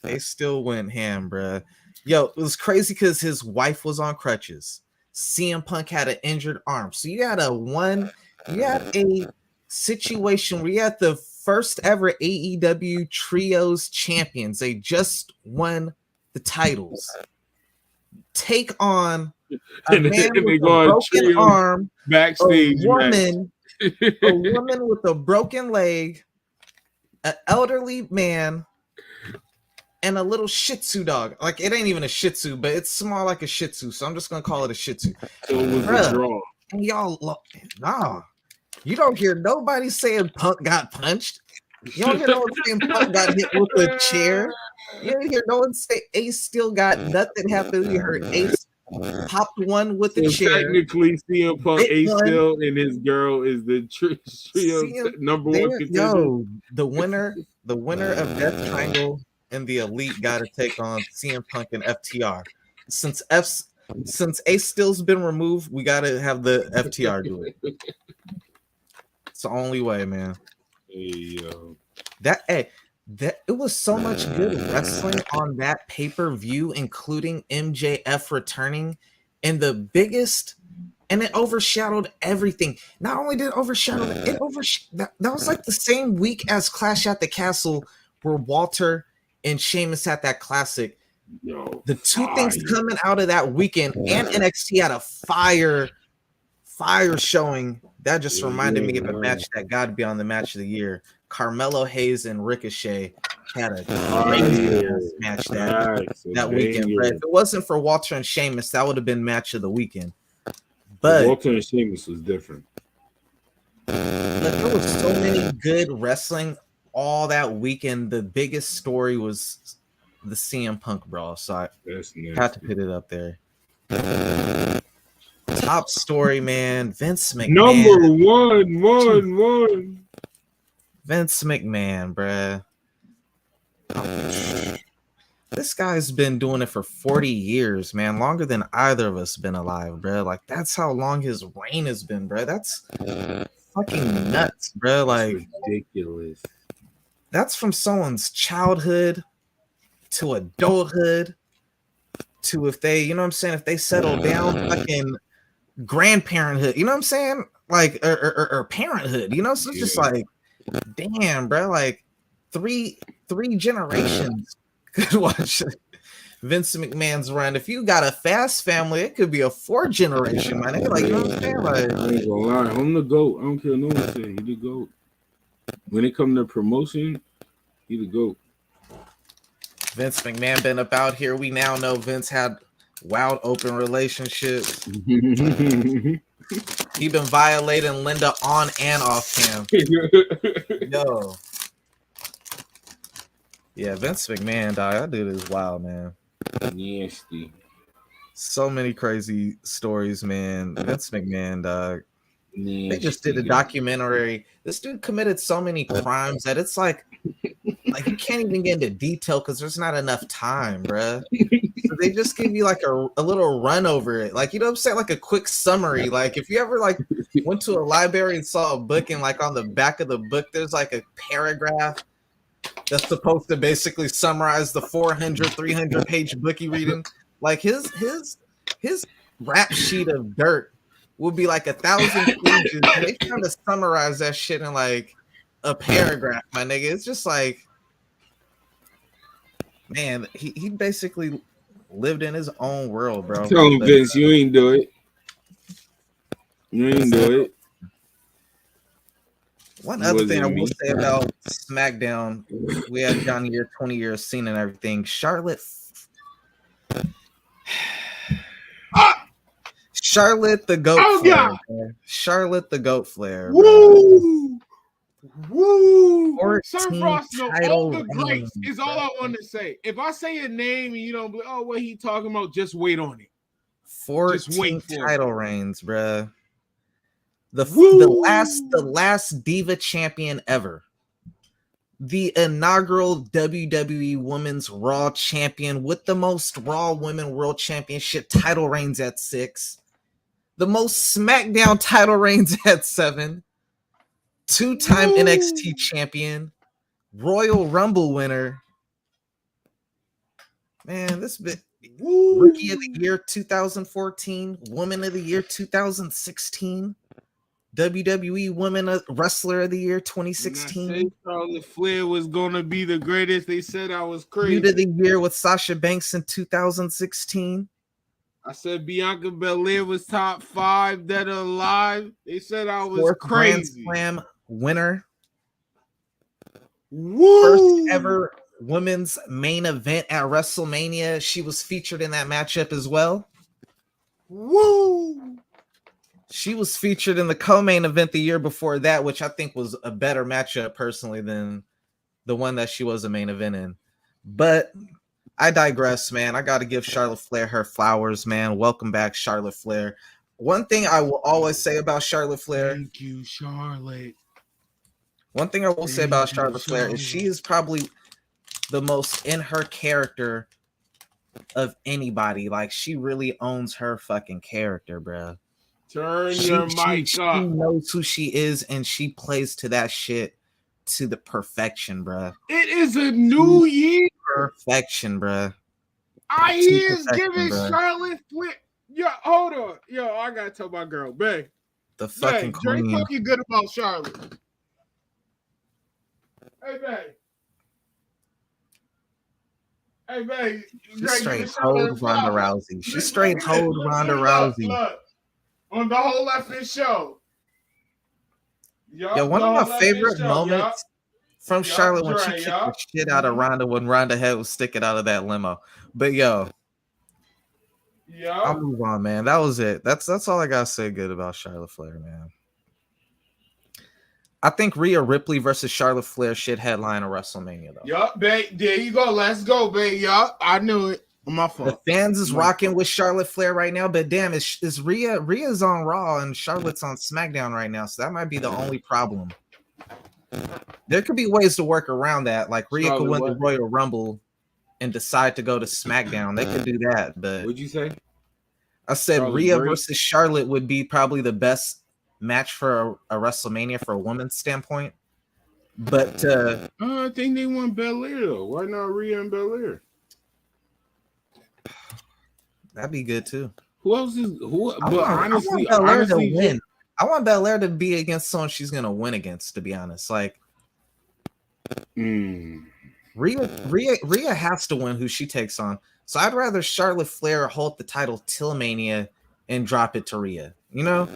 They still went ham, bruh. Yo, it was crazy because his wife was on crutches. CM Punk had an injured arm. So you had a situation where you had the first ever AEW Trios champions. They just won the titles. Take on a man with a broken arm, backstage, a woman with a broken leg, an elderly man, and a little Shih Tzu dog. Like, it ain't even a Shih Tzu, but it's small like a Shih Tzu, so I'm just gonna call it a Shih Tzu. So it was a draw. And y'all, you don't hear nobody saying Punk got punched. You don't hear no one saying Punk got hit with a chair. You don't hear no one say Ace still got nothing happened. You heard Ace popped one with the chair. Technically, CM Punk, Ace Still, and his girl is the trio number one contender. Yo, the winner of Death Triangle and the Elite got to take on CM Punk and FTR. Since Ace Still's been removed, we got to have the FTR do it. It's the only way, man. Hey, yo. That it was so much good wrestling on that pay-per-view, including MJF returning, and the biggest, and it overshadowed everything. Not only did it overshadow that was like the same week as Clash at the Castle, where Walter and Sheamus had that classic. Yo, the two things coming out of that weekend, and NXT had a fire showing. That just reminded me of a match that got to be on the match of the year. Carmelo Hayes and Ricochet had a crazy match that weekend. But if it wasn't for Walter and Sheamus, that would have been match of the weekend. But Walter and Sheamus was different. There was so many good wrestling all that weekend. The biggest story was the CM Punk brawl, so I had to put it up there. Top story, man. Vince McMahon. Number one. Vince McMahon, bruh. Oh, this guy's been doing it for 40 years, man. Longer than either of us been alive, bruh. Like, that's how long his reign has been, bruh. That's fucking nuts, bruh. Like, that's ridiculous. That's from someone's childhood to adulthood to, if they, you know what I'm saying, if they settle down, fucking grandparenthood, you know what I'm saying? Like, or parenthood, you know? So it's just like, damn, bro, like three generations could watch Vince McMahon's run. If you got a fast family, it could be a 4th generation, man. Like, you know what I'm saying? Like, I ain't gonna lie, I'm the GOAT. I don't care no one say he the GOAT. When it comes to promotion, he the GOAT. Vince McMahon been about here. We now know Vince had wild open relationships. He been violating Linda on and off cam. Yo. Yeah, Vince McMahon, dog. That dude is wild, man. Nasty. So many crazy stories, man. Vince McMahon, dog. Nasty. They just did a documentary. This dude committed so many crimes that it's like you can't even get into detail because there's not enough time, bruh. So they just give you like a little run over it. Like, you know what I'm saying? Like a quick summary. Like, if you ever like went to a library and saw a book and like on the back of the book, there's like a paragraph that's supposed to basically summarize the 300 page book you reading. Like his rap sheet of dirt will be like 1,000 pages. And they trying to summarize that shit in like a paragraph, my nigga. It's just like, man, he basically lived in his own world, bro. Tell him, Vince, you ain't do it. You ain't do it. One other thing I will say about SmackDown, we had Johnny Year 20 years seen and everything. Charlotte the Goat Flare. Man. Charlotte the Goat Flare. Woo! Woo! Sir Frost, all the greats is all I want to say. If I say a name and you don't be, oh, what he talking about, just wait on it. 14 title reigns, bruh. The last Diva champion ever. The inaugural WWE Women's Raw champion with the most Raw Women World Championship title reigns at 6. The most SmackDown title reigns at 7. 2-time NXT champion. Royal Rumble winner. Man, this bit Rookie of the Year 2014, Woman of the Year 2016. WWE Women Wrestler of the Year 2016. When I said Charlotte Flair was gonna be the greatest, they said I was crazy. Feud of the Year with Sasha Banks in 2016. I said Bianca Belair was top 5 dead or alive. They said I was 4th crazy. Grand Slam winner. Woo! First ever women's main event at WrestleMania. She was featured in that matchup as well. Woo! She was featured in the co-main event the year before that, which I think was a better matchup personally than the one that she was a main event in. But I digress, man. I got to give Charlotte Flair her flowers, man. Welcome back, Charlotte Flair. One thing I will always say about Charlotte Flair. Thank you, Charlotte. One thing I will say about Charlotte Flair is she is probably the most in her character of anybody. Like, she really owns her fucking character, bro. Turn your mic up. She knows who she is, and she plays to that shit to the perfection, bruh. It is a new year. Perfection, bruh. Is giving Charlotte Flair. Yo, hold on. Yo, I gotta tell my girl, babe. The fucking queen. Drake talking good about Charlotte. Hey, babe. Hey, babe. She straight hold Ronda Rousey. She straight hold Ronda Rousey. Look. On the whole effing show. Yo, one of my favorite moments from Charlotte when she kicked the shit out of Ronda when Ronda head was sticking out of that limo. But I'll move on, man. That was it. That's all I gotta say good about Charlotte Flair, man. I think Rhea Ripley versus Charlotte Flair should headline a WrestleMania, though. Yup, babe. There you go. Let's go, babe. Yup, I knew it. My fault. The fans is rocking with Charlotte Flair right now, but damn, is Rhea's on Raw and Charlotte's on SmackDown right now, so that might be the only problem. There could be ways to work around that, like Rhea could win the Royal Rumble and decide to go to SmackDown. They could do that, but what'd you say? I said Rhea versus Charlotte would be probably the best match for a WrestleMania for a woman's standpoint. But I think they want Belair though. Why not Rhea and Belair? That'd be good too. Who else is who? I want Belair to win. I want Belair to be against someone she's gonna win against. To be honest, like Rhea has to win who she takes on. So I'd rather Charlotte Flair hold the title till Mania and drop it to Rhea. You know,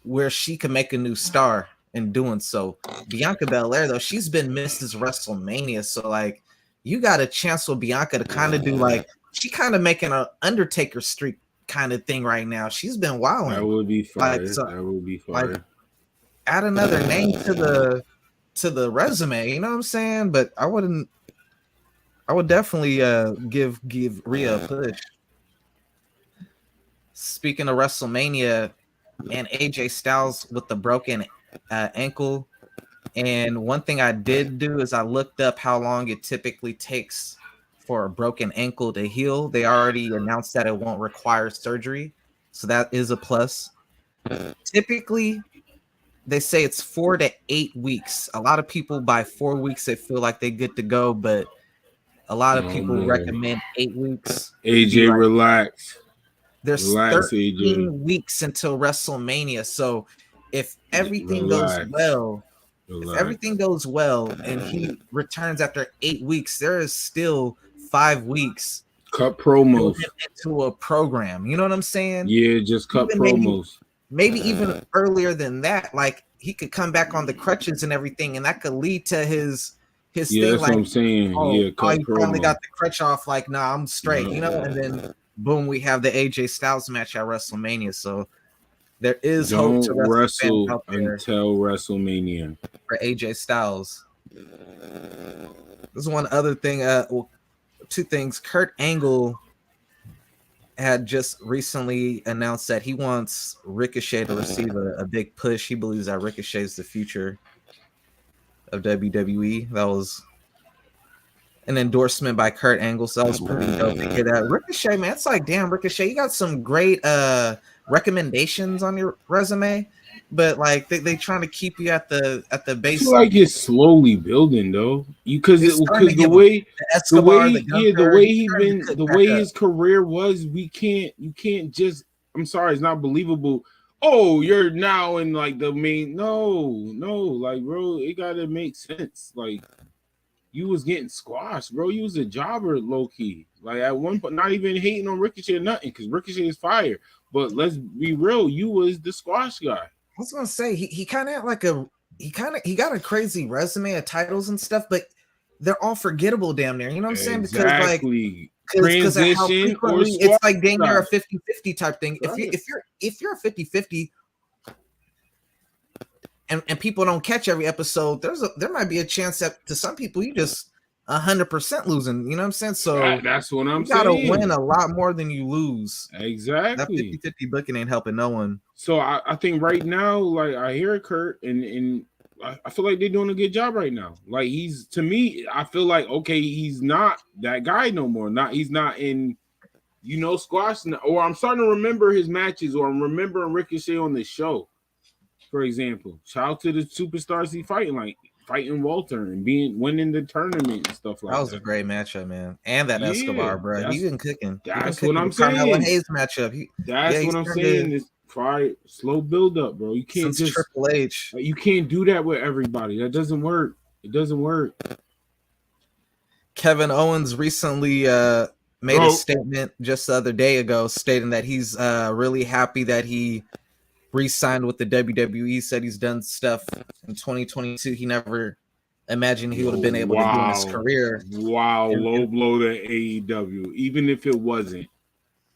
where she can make a new star in doing so. Bianca Belair though, she's been Mrs. WrestleMania, so like you got a chance with Bianca to kind of do like. She kind of making an Undertaker streak kind of thing right now. She's been wilding. That would be fire. Like, so, that would be fire. Like, add another name to the resume. You know what I'm saying? But I would definitely give Rhea a push. Speaking of WrestleMania and AJ Styles with the broken ankle, and one thing I did do is I looked up how long it typically takes for a broken ankle to heal. They already announced that it won't require surgery, so that is a plus. Typically, they say it's 4 to 8 weeks. A lot of people by 4 weeks they feel like they get to go, but a lot of people recommend 8 weeks. AJ, relax. There's Relax, 13 AJ. weeks until WrestleMania. So if everything goes Relax. well, Relax. and he returns after 8 weeks, there is still 5 weeks Cut to build promos. him into a program. You know what I'm saying? Yeah, just cut Even promos. maybe even earlier than that, like he could come back on the crutches and everything, and that could lead to his Yeah, thing. that's Like, what I'm saying. oh, Yeah, cut he finally promo. got the crutch off. Like, nah, I'm straight, you know. And then boom, we have the AJ Styles match at WrestleMania. So there is hope to Don't wrestling fans wrestle out there until WrestleMania. for AJ Styles. There's one other thing. Well, two things. Kurt Angle had just recently announced that he wants Ricochet to receive a big push. He believes that Ricochet is the future of WWE. That was an endorsement by Kurt Angle, so that was pretty dope to hear that. Ricochet, man, it's like, damn, Ricochet, you got some great recommendations on your resume, but like they trying to keep you at the I base. feel like it's slowly building though, because the way his career was, you can't just. I'm sorry, it's not believable. Oh, you're now in like the main. No, like bro, it gotta make sense. Like you was getting squashed, bro. You was a jobber, low key. Like at one point, not even hating on Ricochet or nothing, because Ricochet is fire. But let's be real, you was the squash guy. I was gonna say he kind of had like he got a crazy resume of titles and stuff, but they're all forgettable damn near. You know what I'm saying? Exactly. Because of how frequently it's like dang near a 50-50 type thing. Right. If you're a 50-50 and people don't catch every episode, there might be a chance that to some people you just 100% losing. You know what I'm saying? So that's what I'm you gotta saying. win a lot more than you lose. Exactly. That 50-50 booking ain't helping no one. So I think right now, like I hear Kurt and I feel like they're doing a good job right now. Like he's, to me, I feel like okay, he's not that guy no more. He's not in, squash. Or I'm starting to remember his matches, or I'm remembering Ricochet on the show. For example, shout out to the superstars he fighting Walter and winning the tournament and stuff like that. That was a great matchup, man. And that Escobar, bro. He been cooking. That's what I'm saying. Hayes matchup. That's what I'm saying. This fire slow build up, bro. You can't just Triple H. You can't do that with everybody. That doesn't work. It doesn't work. Kevin Owens recently made a statement just the other day ago stating that he's really happy that he re-signed with the WWE. Said he's done stuff in 2022 he never imagined he would have been able to do in his career. Wow, low blow to AEW. Even if it wasn't,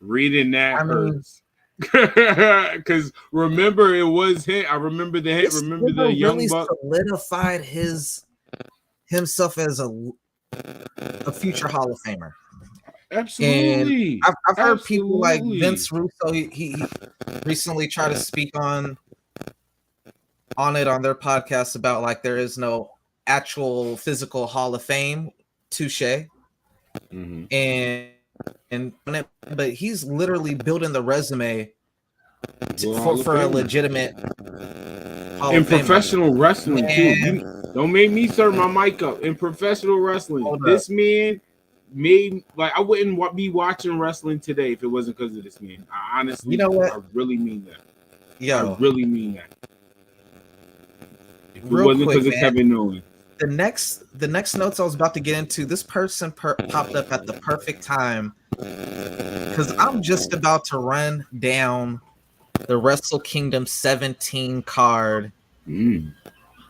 reading that hurts. Because remember, it was him. I remember the hit. Remember the young buck solidified himself as a future Hall of Famer. Absolutely. And I've heard people like Vince Russo. He recently tried to speak on it on their podcast about like there is no actual physical Hall of Fame. Touche. Mm-hmm. But he's literally building the resume for a legitimate Hall in of Fame professional wrestling too. Don't make me serve my mic up. In professional wrestling, this man made I wouldn't be watching wrestling today if it wasn't because of this man. I honestly, you know what? I really mean that. Yo, I really mean that. If it wasn't because of Kevin Owens. The next notes I was about to get into, this person popped up at the perfect time because I'm just about to run down the Wrestle Kingdom 17 card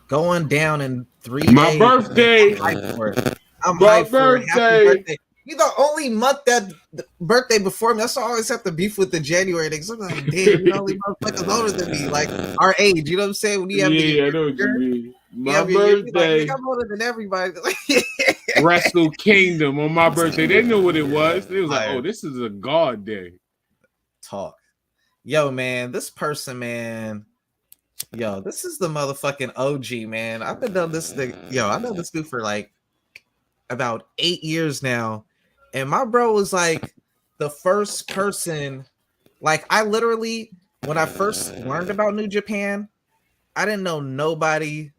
going down in 3 days. My birthday. I'm hyped for it. Happy birthday. You're the only month that birthday before me. That's why I always have to beef with the January niggas. I'm like, damn, you're only motherfuckers older than me, like our age. You know what I'm saying? When you have I know what you mean. My birthday. I'm older than everybody. Wrestle Kingdom on my birthday. They knew what it was. They was like, oh, this is a God day. Talk. Yo, man, this person, man. Yo, this is the motherfucking OG, man. I've been doing this thing. Yo, I know this dude for like about 8 years now. And my bro was like the first person. Like, I literally, when I first learned about New Japan, I didn't know nobody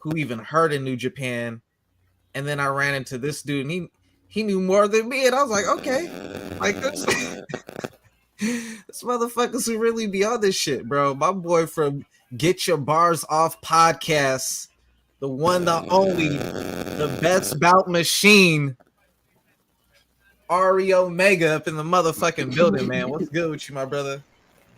who even heard of New Japan. And then I ran into this dude and he knew more than me. And I was like, okay, like this. This motherfuckers who really be on this shit, bro. My boy from Get Your Bars Off podcast, the one, the only, the best bout machine, Ari Omega up in the motherfucking building, man. What's good with you, my brother?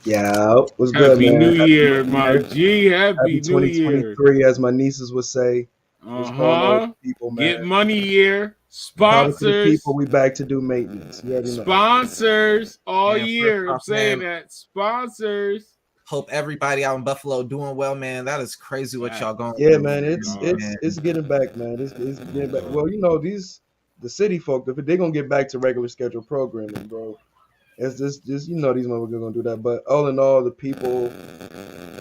Yeah, what's good, Happy man? New Happy Year, New my Year. G. Happy New Year. 2023, as my nieces would say. What's going on with the people, man? Get money year. Power to the Sponsors. people. We back to do maintenance. You already know. Sponsors all Man, year. first I'm off, saying man, that. Sponsors. hope everybody out in Buffalo doing well, man. That is crazy what y'all going Yeah, through. man. man. It's getting back, man. It's getting back. Well, you know, the city folk, they're gonna get back to regular scheduled programming, bro. It's just you know these motherfuckers gonna do that. But all in all, the people,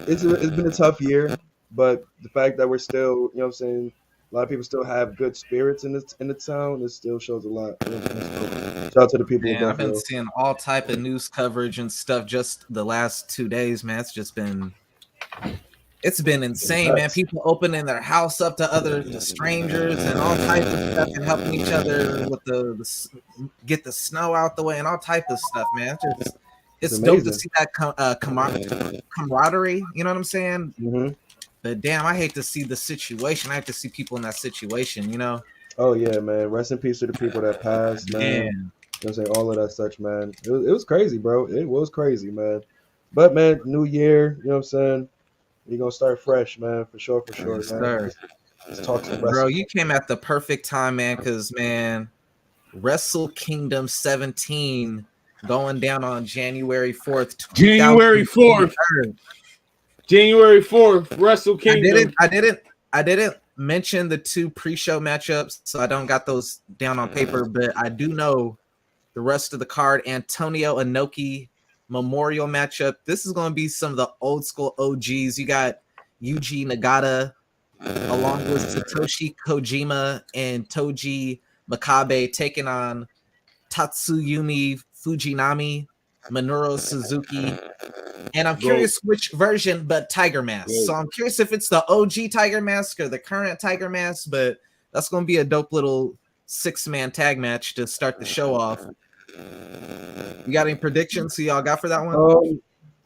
it's been a tough year. But the fact that we're still, you know what I'm saying, a lot of people still have good spirits in the town. It still shows a lot. You know what I'm saying? So, shout out to the people of Man, I've been Buffalo. seeing all type of news coverage and stuff just the last 2 days, man. It's been insane, man. People opening their house up to strangers and all types of stuff and helping each other with get the snow out the way and all type of stuff, man. It's dope to see that camaraderie. You know what I'm saying? Mm-hmm. But damn, I hate to see the situation. I hate to see people in that situation. You know? Oh yeah, man. Rest in peace to the people that passed, man. You know what I'm saying? All of that such, man. It was crazy, bro. It was crazy, man. But man, new year, you know what I'm saying? You're gonna start fresh, man, for sure, Yes, man. Sir. Let's talk some Bro, wrestling. you came at the perfect time, man, because man, Wrestle Kingdom 17 going down on January 4th. January 4th. January 4th, Wrestle Kingdom. I didn't mention the 2 pre-show matchups, so I don't got those down on paper, but I do know the rest of the card. Antonio Inoki Memorial matchup. This is going to be some of the old school OGs. You got Yuji Nagata along with Satoshi Kojima and Toji Makabe taking on Tatsuyumi Fujinami, Minoru Suzuki. And I'm curious which version, but Tiger Mask. So I'm curious if it's the OG Tiger Mask or the current Tiger Mask, but that's going to be a dope little 6-man tag match to start the show off. You got any predictions y'all got for that one?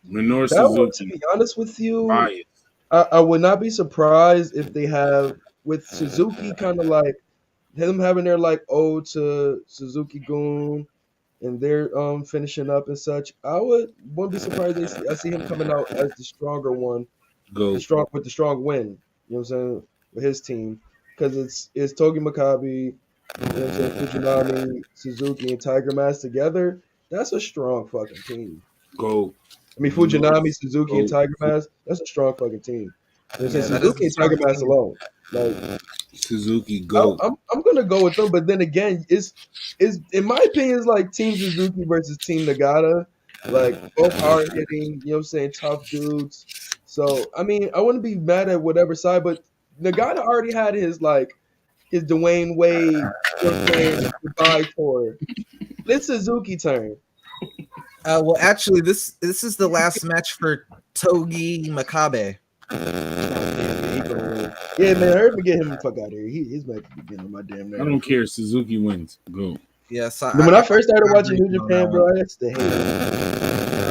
Minoru Suzuki. To be honest with you, I would not be surprised if they have, with Suzuki kind of like him having their like ode to Suzuki-gun and they're finishing up and such. I wouldn't be surprised I see him coming out as the stronger one, with the strong win. You know what I'm saying, with his team, because it's Togi Makabe, you know what I'm saying, Fujinami, Suzuki, and Tiger Mask together. That's a strong fucking team. I mean, Fujinami, Suzuki, and Tiger Mask. That's a strong fucking team. You know, Suzuki and Tiger Mask alone, like Suzuki, go. I'm gonna go with them, but then again, is in my opinion, it's like Team Suzuki versus Team Nagata, like both hard hitting. You know what I'm saying? Tough dudes. So I mean, I wouldn't be mad at whatever side, but Nagata already had his Dwayne Wade goodbye tour. It's Suzuki turn. Well, actually, this is the last match for Togi Makabe. Yeah, man, I heard to get him the fuck out of here. His match is getting on my damn nerves. I don't care. Suzuki wins. Go. Yes. When I first started watching New Japan, bro, I used to hate it.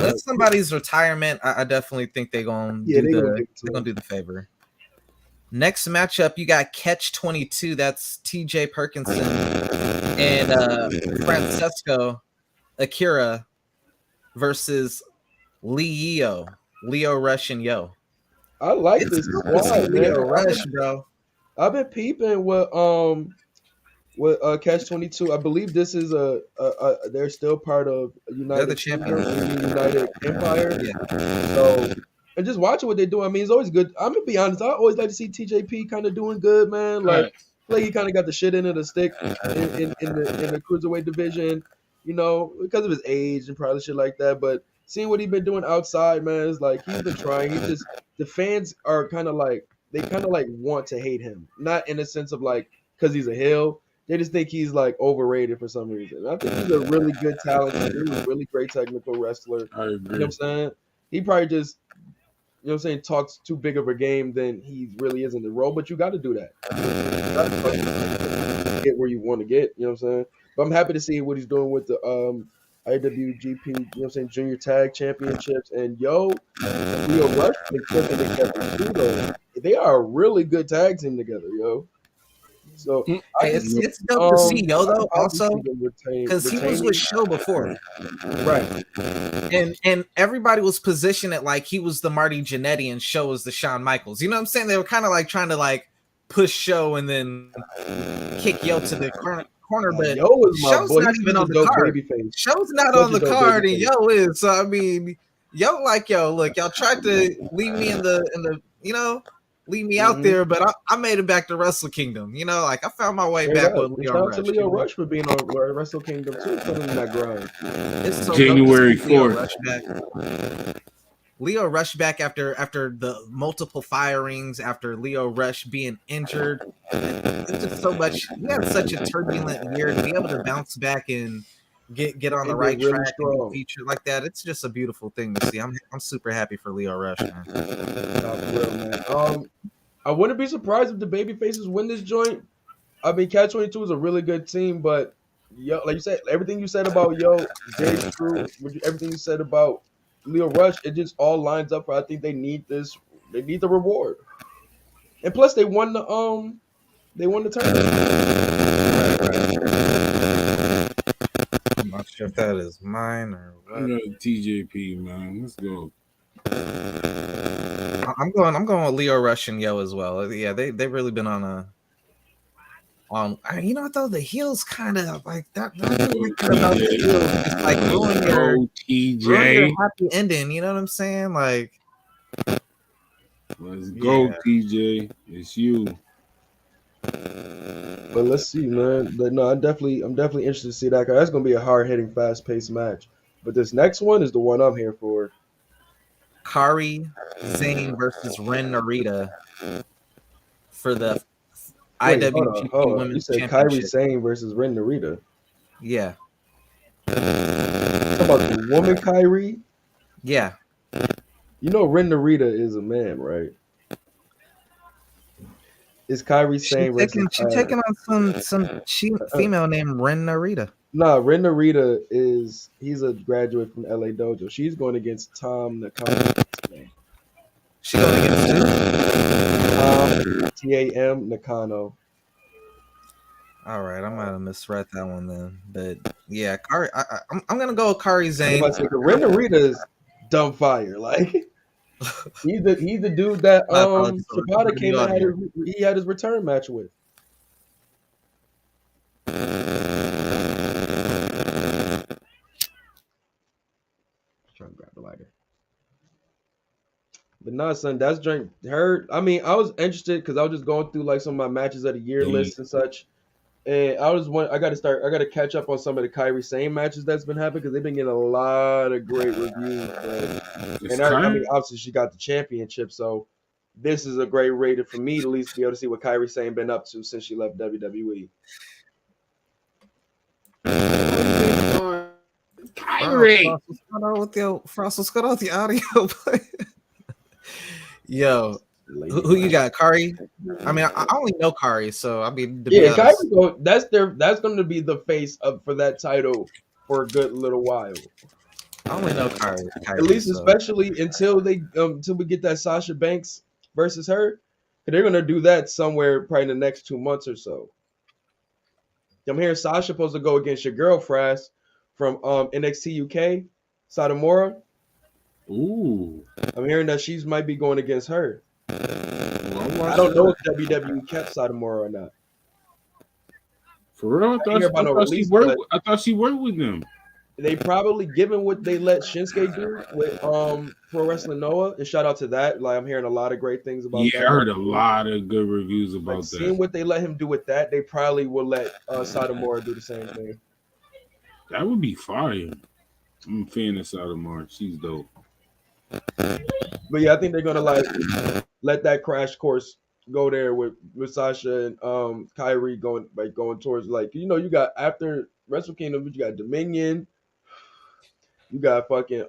That's somebody's retirement. I definitely think they're gonna do the favor. Next matchup, you got Catch 22. That's TJ Perkinson and Francesco Akira versus Leo Rush and Yo. I like this squad, Leo Rush, bro. I've been peeping with Catch 22. I believe this is they're still part of United. They're the champions. United Empire. Yeah. So and just watching what they do, I mean, it's always good. I'm gonna be honest. I always like to see TJP kind of doing good, man. Like he kind of got the shit end of the stick in the cruiserweight division, you know, because of his age and probably shit like that. But seeing what he's been doing outside, man, is like he's been trying. He's just the fans are kind of like want to hate him, not in the sense of like because he's a heel. They just think he's like overrated for some reason. I think he's a really good talent. He's a really great technical wrestler. I agree. You know what I'm saying? He probably just, you know what I'm saying, talks too big of a game than he really is in the role, but you got to do that. You gotta get where you want to get, you know what I'm saying? But I'm happy to see what he's doing with the IWGP, you know what I'm saying, Junior Tag Championships. And Leo Rush been cooking together too, though. They are a really good tag team together, yo. So I can see, It's dope to see Yo I though can also see them because he was retaining. with Show before, Right. and everybody was positioned it like he was the Marty Jannetty and Show was the Shawn Michaels. You know what I'm saying? They were kind of like trying to like push Show and then kick Yo to the corner, but Yo is my Show's boy. not He's even a on the dope card. babyface. Show's not Such on a the dope card, and babyface. Yo is. So I mean, Yo like Yo. Look, y'all tried to leave me in the leave me out there, but I made it back to Wrestle Kingdom. You know, like I found my way Straight back up. with And Leo shout out Rush. to Leo Rush for being on Wrestle Kingdom too, putting in that grind. It's so January dope to see Leo 4th. Rush back. Leo Rush back after the multiple firings, after Leo Rush being injured. It's just so much. He had such a turbulent year to be able to bounce back and get on the And right they're really track and strong. be featured like that. It's just a beautiful thing to see. I'm super happy for Leo Rush, man. Nah, for real, man. I wouldn't be surprised if the babyfaces win this joint. I mean, Catch 22 is a really good team, but Yo, like you said, everything you said about Yo is very true. Everything you said about Leo Rush, it just all lines up for. I think they need this. They need the reward, and plus they won the tournament. I'm not sure if that is mine or what. TJP, man. Let's go. I'm going with Leo Rush and Yo as well. Yeah, they've really been on. You know what though, the heels kind of like that. About the heels, it's like ruin your happy ending. You know what I'm saying? Like, let's go, TJ. It's you. But let's see, man. But no, I'm definitely interested to see that. 'Cause that's gonna be a hard hitting, fast paced match. But this next one is the one I'm here for. Kairi Sane versus Ren Narita for the Wait, IWGP hold on. You Women's said Kairi Championship. Sane versus Ren Narita. Yeah. Talking about the woman Kairi. Yeah. You know Ren Narita is a man, right? Is Kairi Sane versus? She's taking on some female named Ren Narita. Nah, Ren Narita he's a graduate from LA Dojo. She's going against Tom Nakano. She's going against who? TAM Nakano. All right, I might have misread that one then, but yeah, Kairi. I'm gonna go with Kairi Sane. Ren Narita is dumb fire. Like he's the dude that Shibata came and he had his return match with. Trying to grab the lighter. But nah, son, that's drink her. I mean, I was interested because I was just going through like some of my matches of the year list and such. And I got to catch up on some of the Kairi Sane matches that's been happening because they've been getting a lot of great reviews. And I mean, obviously she got the championship, so this is a great rated for me to at least be able to see what Kairi Sane been up to since she left WWE. Kyrie. Frost, what's going on with the audio? Yo, who you got, Kairi? I mean, I only know Kairi, so I mean, Kairi, that's going to be the face up for that title for a good little while. I only know Kairi At least, especially until we get that Sasha Banks versus her, they're going to do that somewhere probably in the next 2 months or so. I'm hearing Sasha supposed to go against your girl Frass from NXT UK, Satomura. Ooh. I'm hearing that she might be going against her. I don't know if WWE kept Satomura or not. For real? I thought she worked with them. They probably, given what they let Shinsuke do with Pro Wrestling Noah, and shout out to that. Like I'm hearing a lot of great things about that. Yeah, I heard a lot of good reviews about that. Seeing what they let him do with that, they probably will let Satomura do the same thing. That would be fire. I'm a fan of Satomura. She's dope. But yeah, I think they're gonna like let that crash course go there with Sasha and Kairi going towards you got after Wrestle Kingdom, you got Dominion, you got fucking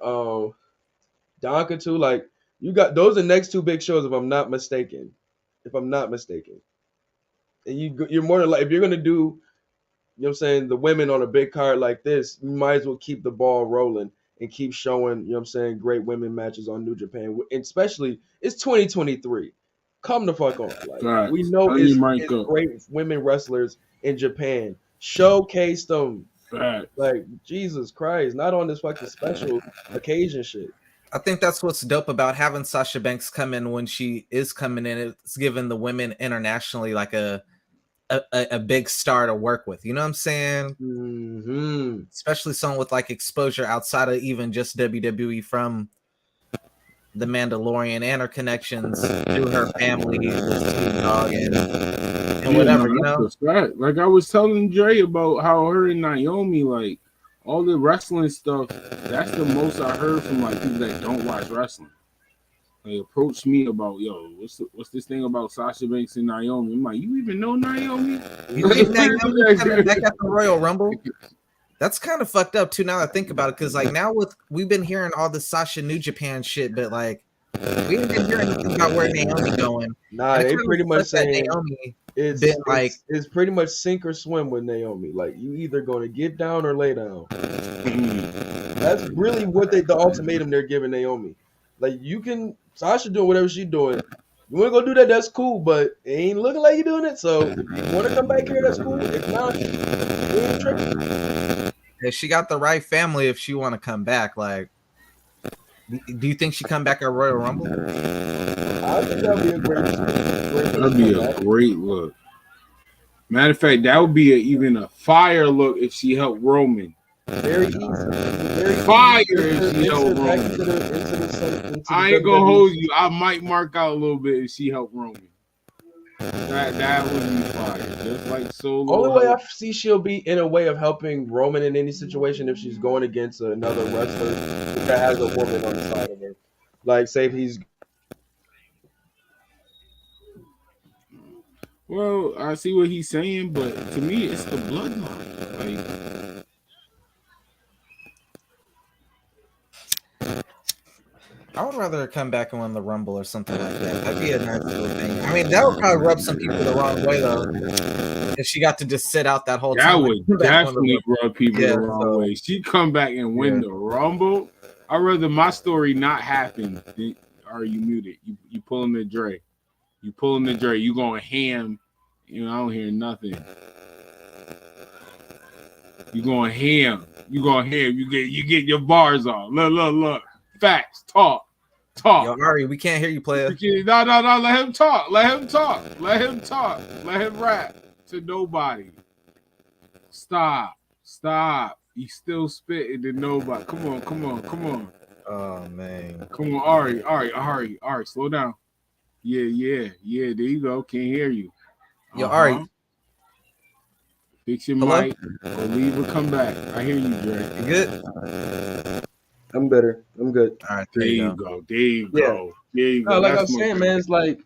Donka too. Like you got those are the next two big shows if I'm not mistaken. And you're more than like if you're gonna do you know what I'm saying, the women on a big card like this, you might as well keep the ball rolling and keep showing, you know what I'm saying, great women matches on New Japan. And especially, it's 2023. Come the fuck on. Like, we Facts. know Turn your mic it's up. great women wrestlers in Japan. Showcase them. Facts. Like, Jesus Christ, not on this fucking special occasion shit. I think that's what's dope about having Sasha Banks come in when she is coming in. It's given the women internationally like a big star to work with. You know what I'm saying? Mm-hmm. Especially someone with like exposure outside of even just WWE from The Mandalorian and her connections to her family with Dogg and whatever, you know? That's fact. Like I was telling Dre about how her and Naomi, like all the wrestling stuff, that's the most I heard from like people that don't watch wrestling. They approached me about, yo, what's this thing about Sasha Banks and Naomi? I'm like, you even know Naomi? You think Naomi coming back at the Royal Rumble? That's kind of fucked up too. Now that I think about it, because like now we've been hearing all the Sasha New Japan shit, but like we didn't hear anything about where Naomi going. Nah, they pretty much saying Naomi it's pretty much sink or swim with Naomi. Like you either going to get down or lay down. That's really what the ultimatum they're giving Naomi. Like you can Sasha doing whatever she's doing. You want to go do that? That's cool, but it ain't looking like you're doing it. So if you want to come back here, that's cool. If not, you ain't tripping. If she got the right family, if she want to come back, like, do you think she come back at Royal Rumble? I think that'd be a great. That'd be a great look. Matter of fact, that would be even a fire look if she helped Roman. Very easy. Very fire easy. if she helped Roman. I ain't gonna hold you. I might mark out a little bit if she helped Roman. That would be fire. Just like Solo. Only way I see she'll be in a way of helping Roman in any situation if she's going against another wrestler that has a woman on the side of her. Like, say if he's. Well, I see what he's saying, but to me, it's the bloodline. Like, I would rather come back and win the Rumble or something like that. That'd be a nice little thing. I mean, that would probably rub some people the wrong way, though. If she got to just sit out that whole time. That would definitely rub people the wrong way. She come back and win the Rumble. I'd rather my story not happen. Are you muted? You pulling the Dre. You pulling the Dre. You going ham. You know, I don't hear nothing. You going ham. You going ham. You get your bars off. Look. Facts. Talk. Yo, Ari, we can't hear you, player. No. Let him talk. Let him rap to nobody. Stop. You still spitting to nobody. Come on. Oh man. Come on, Ari. Slow down. Yeah. There you go. Can't hear you. Yo, Ari. Fix your mic or leave or come back. I hear you, Dre. You good? I'm better. I'm good. All right, there you go. There you go. No, like I was saying, man, it's like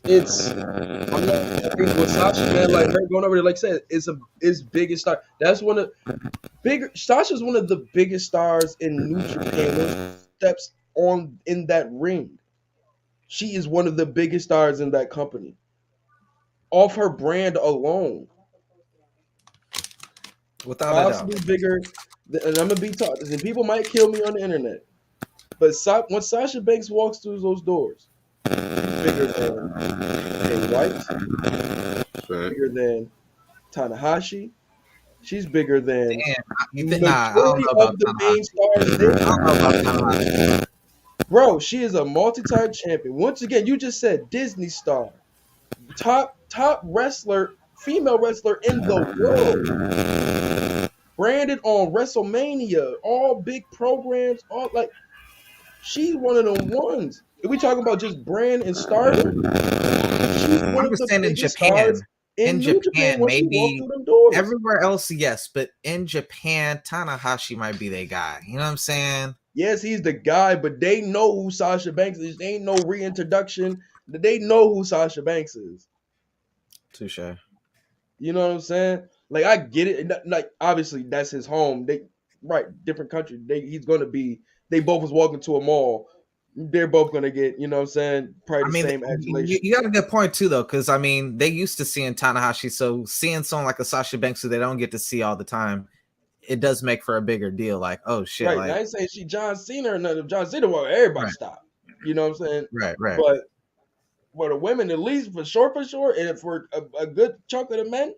it's. I'm not with Sasha, man. Like her going over there, like I said, it's biggest star. That's one of Sasha's one of the biggest stars in New Japan. When she steps on in that ring, she is one of the biggest stars in that company. Off her brand alone, without possibly bigger. And I'm gonna be taught, and people might kill me on the internet, but once Sasha Banks walks through those doors, she's bigger than White, bigger than Tanahashi. She's bigger than majority of the main stars. Bro, she is a multi-time champion. Once again, you just said Disney star, top wrestler, female wrestler in the world. Branded on WrestleMania, all big programs, all like she's one of them ones. If we talking about just brand and stardom, she's one of the biggest stars in Japan, maybe everywhere else, yes, but in Japan, Tanahashi might be their guy. You know what I'm saying? Yes, he's the guy, but they know who Sasha Banks is. There ain't no reintroduction. They know who Sasha Banks is. Touche. You know what I'm saying? Like I get it. Like obviously that's his home. Different country. He's gonna be. They both was walking to a mall. they're both gonna get, you know what I'm saying, probably I the mean, same adulation. you got a good point too, though, because I mean, they used to seeing Tanahashi, so seeing someone like a Sasha Banks who they don't get to see all the time, it does make for a bigger deal. Like, oh shit, Right. like Now I ain't saying she John Cena or nothing. John Cena, well, everybody right, stop. You know what I'm saying? right. But for the women, at least for sure, and for a good chunk of the men,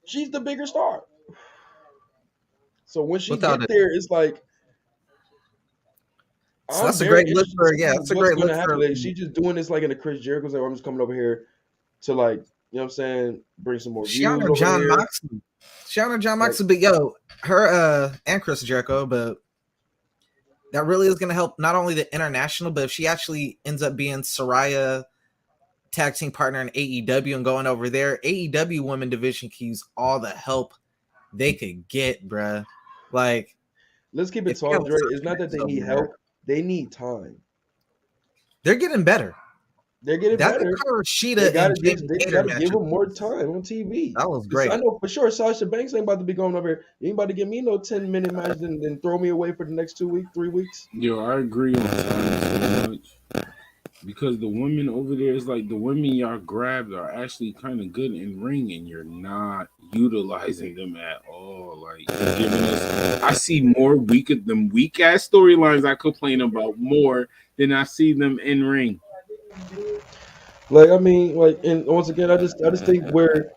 she's the bigger star. So when she Without get it, there, it's like so I'm that's a very great look interested for. to Yeah, see that's a what's great look gonna happen. for. Like, she just doing this like in a Chris Jericho. Like, I'm just coming over here to, like, you know what I'm saying, bring some more views over John here. Moxley. John Like, Moxley, but yo, her and Chris Jericho, but that really is gonna help not only the international, but if she actually ends up being Soraya tag team partner in AEW and going over there, AEW women division can use all the help they could get, bruh. Like, let's keep it if you have tall, Dre. It's not that they need over there, help; they need time. they're getting better. They're getting That better. They Kuroshita gotta and give Jamie they Hayter gotta match give them more time on TV. that was Because I great. know for sure Sasha Banks ain't about to be going over here. You ain't about to give me no 10-minute match and then throw me away for the next 2 weeks, 3 weeks. Yo, I agree on time so much because the women over there is like the women y'all grabbed are actually kind of good in ring, and you're not utilizing them at all. Like you're giving us, I see more weak ass storylines I complain about more than I see them in ring. Like, I mean, like, and once again, I just think we're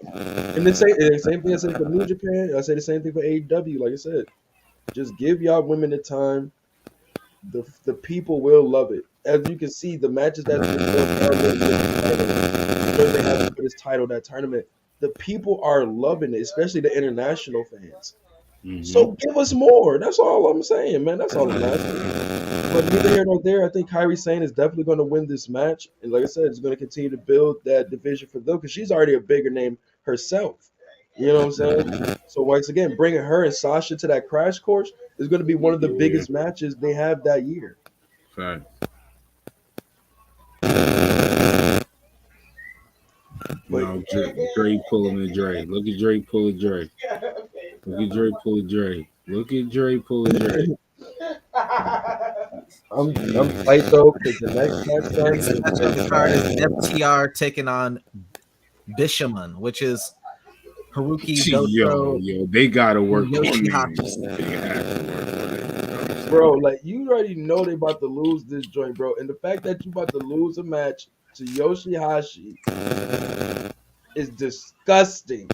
and the same thing I say for New Japan. I say the same thing for AEW. Like I said, just give y'all women the time. The people will love it. As you can see, the matches that's been built Harwood with the title, the story they have for this title, that tournament, the people are loving it, especially the international fans. So give us more. That's all I'm saying, man. That's all I'm asking. But neither here nor there. I think Kyrie Sane is definitely going to win this match, and like I said, it's going to continue to build that division for them because she's already a bigger name herself. You know what I'm saying? So once again, bringing her and Sasha to that crash course is going to be one of the Yeah, biggest matches they have that year. fact. But No, Drake pulling the Dre. Look at Drake pulling Dre. Look at Drake pulling Dre. Look at Drake pulling Dre. I'm tight though because the next match, son, Next is match on the card is FTR taking on Bishamon, which is Haruki Goto Yo, they gotta work on Yoshihashi. They have to work on it. bro. Like, you already know they about to lose this joint, bro. And the fact that you about to lose a match to Yoshihashi is disgusting.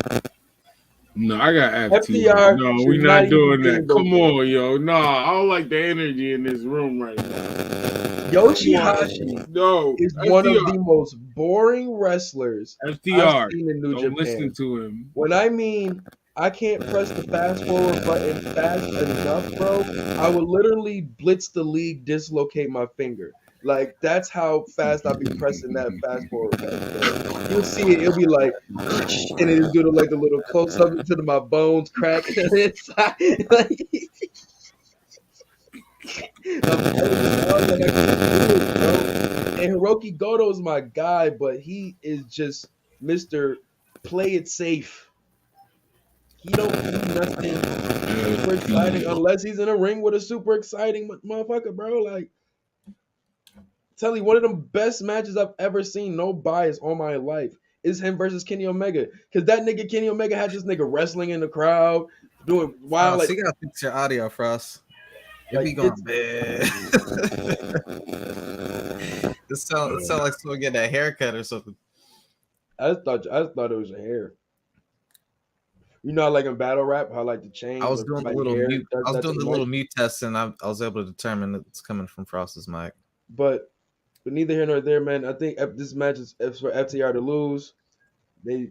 No, I got FTR. FTR No, we should not not even doing be that. in Come those. on, yo. No, I don't like the energy in this room right now. Yoshihashi No, is one of FTR. the most boring wrestlers I've FTR. seen in New Don't Japan. listen to him. When I mean I can't press the fast forward button fast enough, bro, I would literally blitz the league, dislocate my finger. Like, that's how fast I'll be pressing that fast forward button, bro. You'll see it, it'll be like, and it'll do like the little close up into my bones crack inside. Like, I'm telling you now, like, I can't do it, bro. And Hiroki Goto is my guy, but he is just Mr. Play it safe. He don't do nothing super exciting unless he's in a ring with a super exciting motherfucker, bro. Like, tell you, one of the best matches I've ever seen, no bias, all my life, is him versus Kenny Omega. Because that nigga Kenny Omega had this nigga wrestling in the crowd, doing wild, So you gotta fix your audio for us. It be going bad. It sound like someone getting a haircut or something. I just thought it was your hair. You know, like in battle rap, how like the chains. I was doing the like little hair mute. does I was that to doing the mic. little mute test, and I was able to determine it's coming from Frost's mic. But neither here nor there, man. I think this match is for FTR to lose. They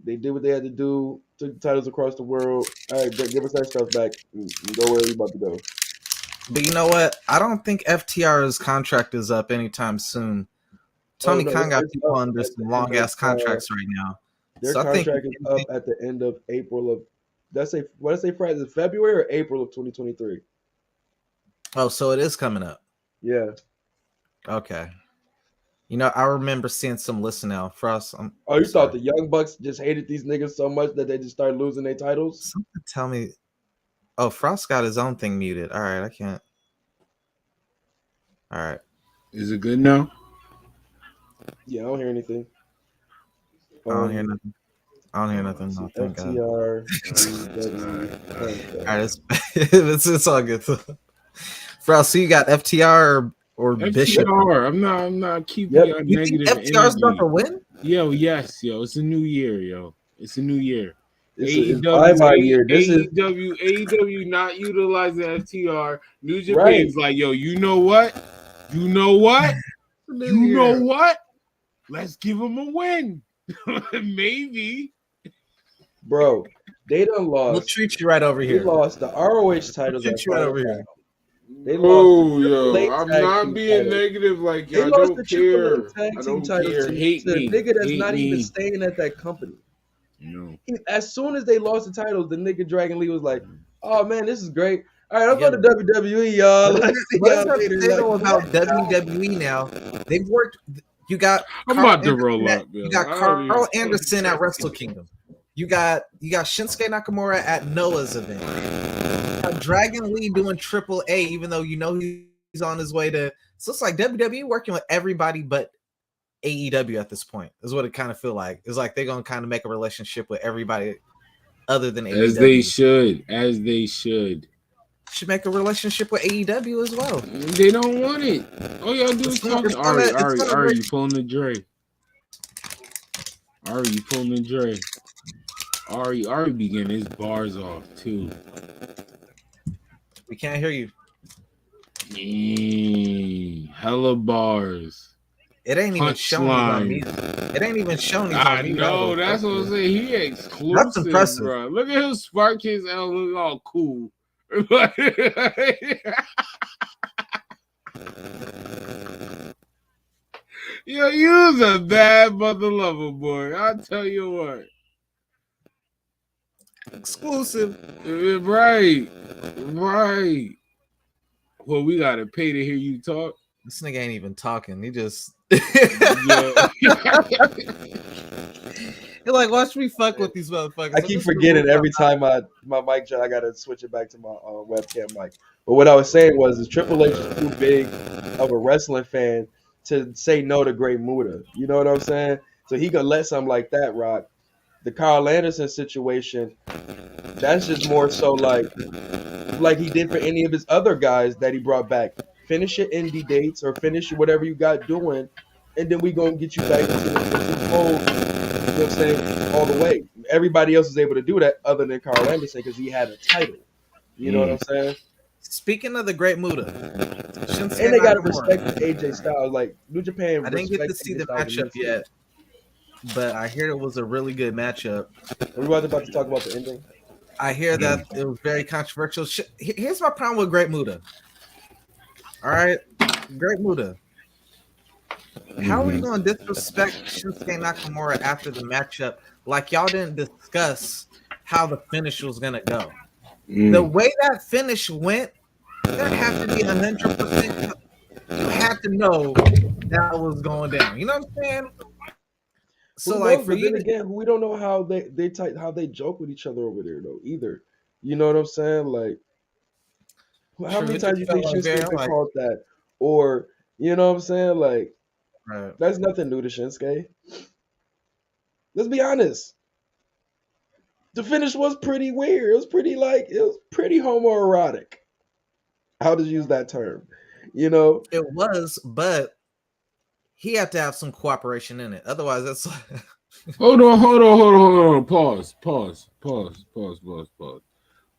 did what they had to do. Took the titles across the world. All right, give us that stuff back and go where we about to go. But you know what? I don't think FTR's contract is up anytime soon. Tony Khan got people under some long ass contracts right now. Their So contract is up at the end of April of. What did I say? Friday? February or April of 2023? Oh, so it is coming up. Yeah. Okay. You know, I remember seeing some listen now. Frost. You thought the Young Bucks just hated these niggas so much that they just started losing their titles? Something tell me. Oh, Frost got his own thing muted. All right, I can't. All right. Is it good now? Yeah, I don't hear anything. I don't hear nothing. I don't hear nothing. No, thank God. FTR. All right, it's all good. Bro, so you got FTR or Bishop? FTR. I'm not keeping Yep. your You think negative FTR's about energy. to win? Yo, yes, yo. It's a new year, yo. It's a new year. It's my year. This is AEW not utilizing FTR. New right. Japan's like, yo, you know what? You know what? You know what? Let's give them a win. Maybe. Bro, they done lost. We'll treat you right over here. They lost the ROH titles. We'll treat you right over here. They Oh, lost yo, I'm not being negative like you. I lost don't the Triple care. A tag I team don't titles care. to Hate the me. nigga that's Hate not me. even staying at that company. No. As soon as they lost the titles, the nigga Dragon Lee was like, "Oh man, this is great. All right, I'm going to WWE, y'all." What Like, is see what y'all is that later. to say though Like, about WWE now? They've worked. You got I'm Carl about to roll Anderson up, yo. You got I don't Carl even- Anderson at Wrestle Kingdom. You got Shinsuke Nakamura at Noah's event. You got Dragon Lee doing Triple A, even though you know he's on his way to. So it's like WWE working with everybody but AEW at this point. Is what it kind of feel like. It's like they're gonna kind of make a relationship with everybody other than AEW. As they should. As they should. Should make a relationship with AEW as well. They don't want it. All y'all do is talk. Ari, you pulling the Dre. Ari, you pulling the Dre. Ari began his bars off too. We can't hear you. Hella bars. It ain't even showing he's on music. It ain't even showing he's on music. I know, that's what I'm saying. He exclusive. That's impressive, bro. Look at him spark his L, look all cool. Yo, you's a bad mother lover, boy. I'll tell you what. Exclusive. Right. Well, we gotta pay to hear you talk. This nigga ain't even talking. He just You're like, watch me fuck with these motherfuckers. I keep forgetting every time my mic drop, I gotta switch it back to my webcam mic. But what I was saying was Triple H is too big of a wrestling fan to say no to Great Muta. You know what I'm saying? So he could let something like that rock. The Carl Anderson situation, that's just more so like he did for any of his other guys that he brought back. Finish your indie dates or finish whatever you got doing, and then we gonna get you back into the fold. You know what I'm saying? All the way. Everybody else was able to do that other than Carl Anderson because he had a title. You know what I'm saying? Speaking of the Great Muta, and they gotta respect AJ Styles. Like New Japan. I didn't get to see the matchup yet, but I hear it was a really good matchup. Are we about to talk about the ending? I hear that it was very controversial. Here's my problem with Great Muta. All right, Great Muta. How are we going to disrespect Shinsuke Nakamura after the matchup like y'all didn't discuss how the finish was going to go? The way that finish went, there had to be 100%. You had to know that was going down. You know what I'm saying? So like for you again, we don't know how they joke with each other over there though either. You know what I'm saying? Like how many times you think Shinsuke been called that? Or you know what I'm saying? Like that's nothing new to Shinsuke. Let's be honest. The finish was pretty weird. It was pretty homoerotic. How to use that term. You know? It was, but he had to have some cooperation in it. Otherwise, that's Hold on. Pause.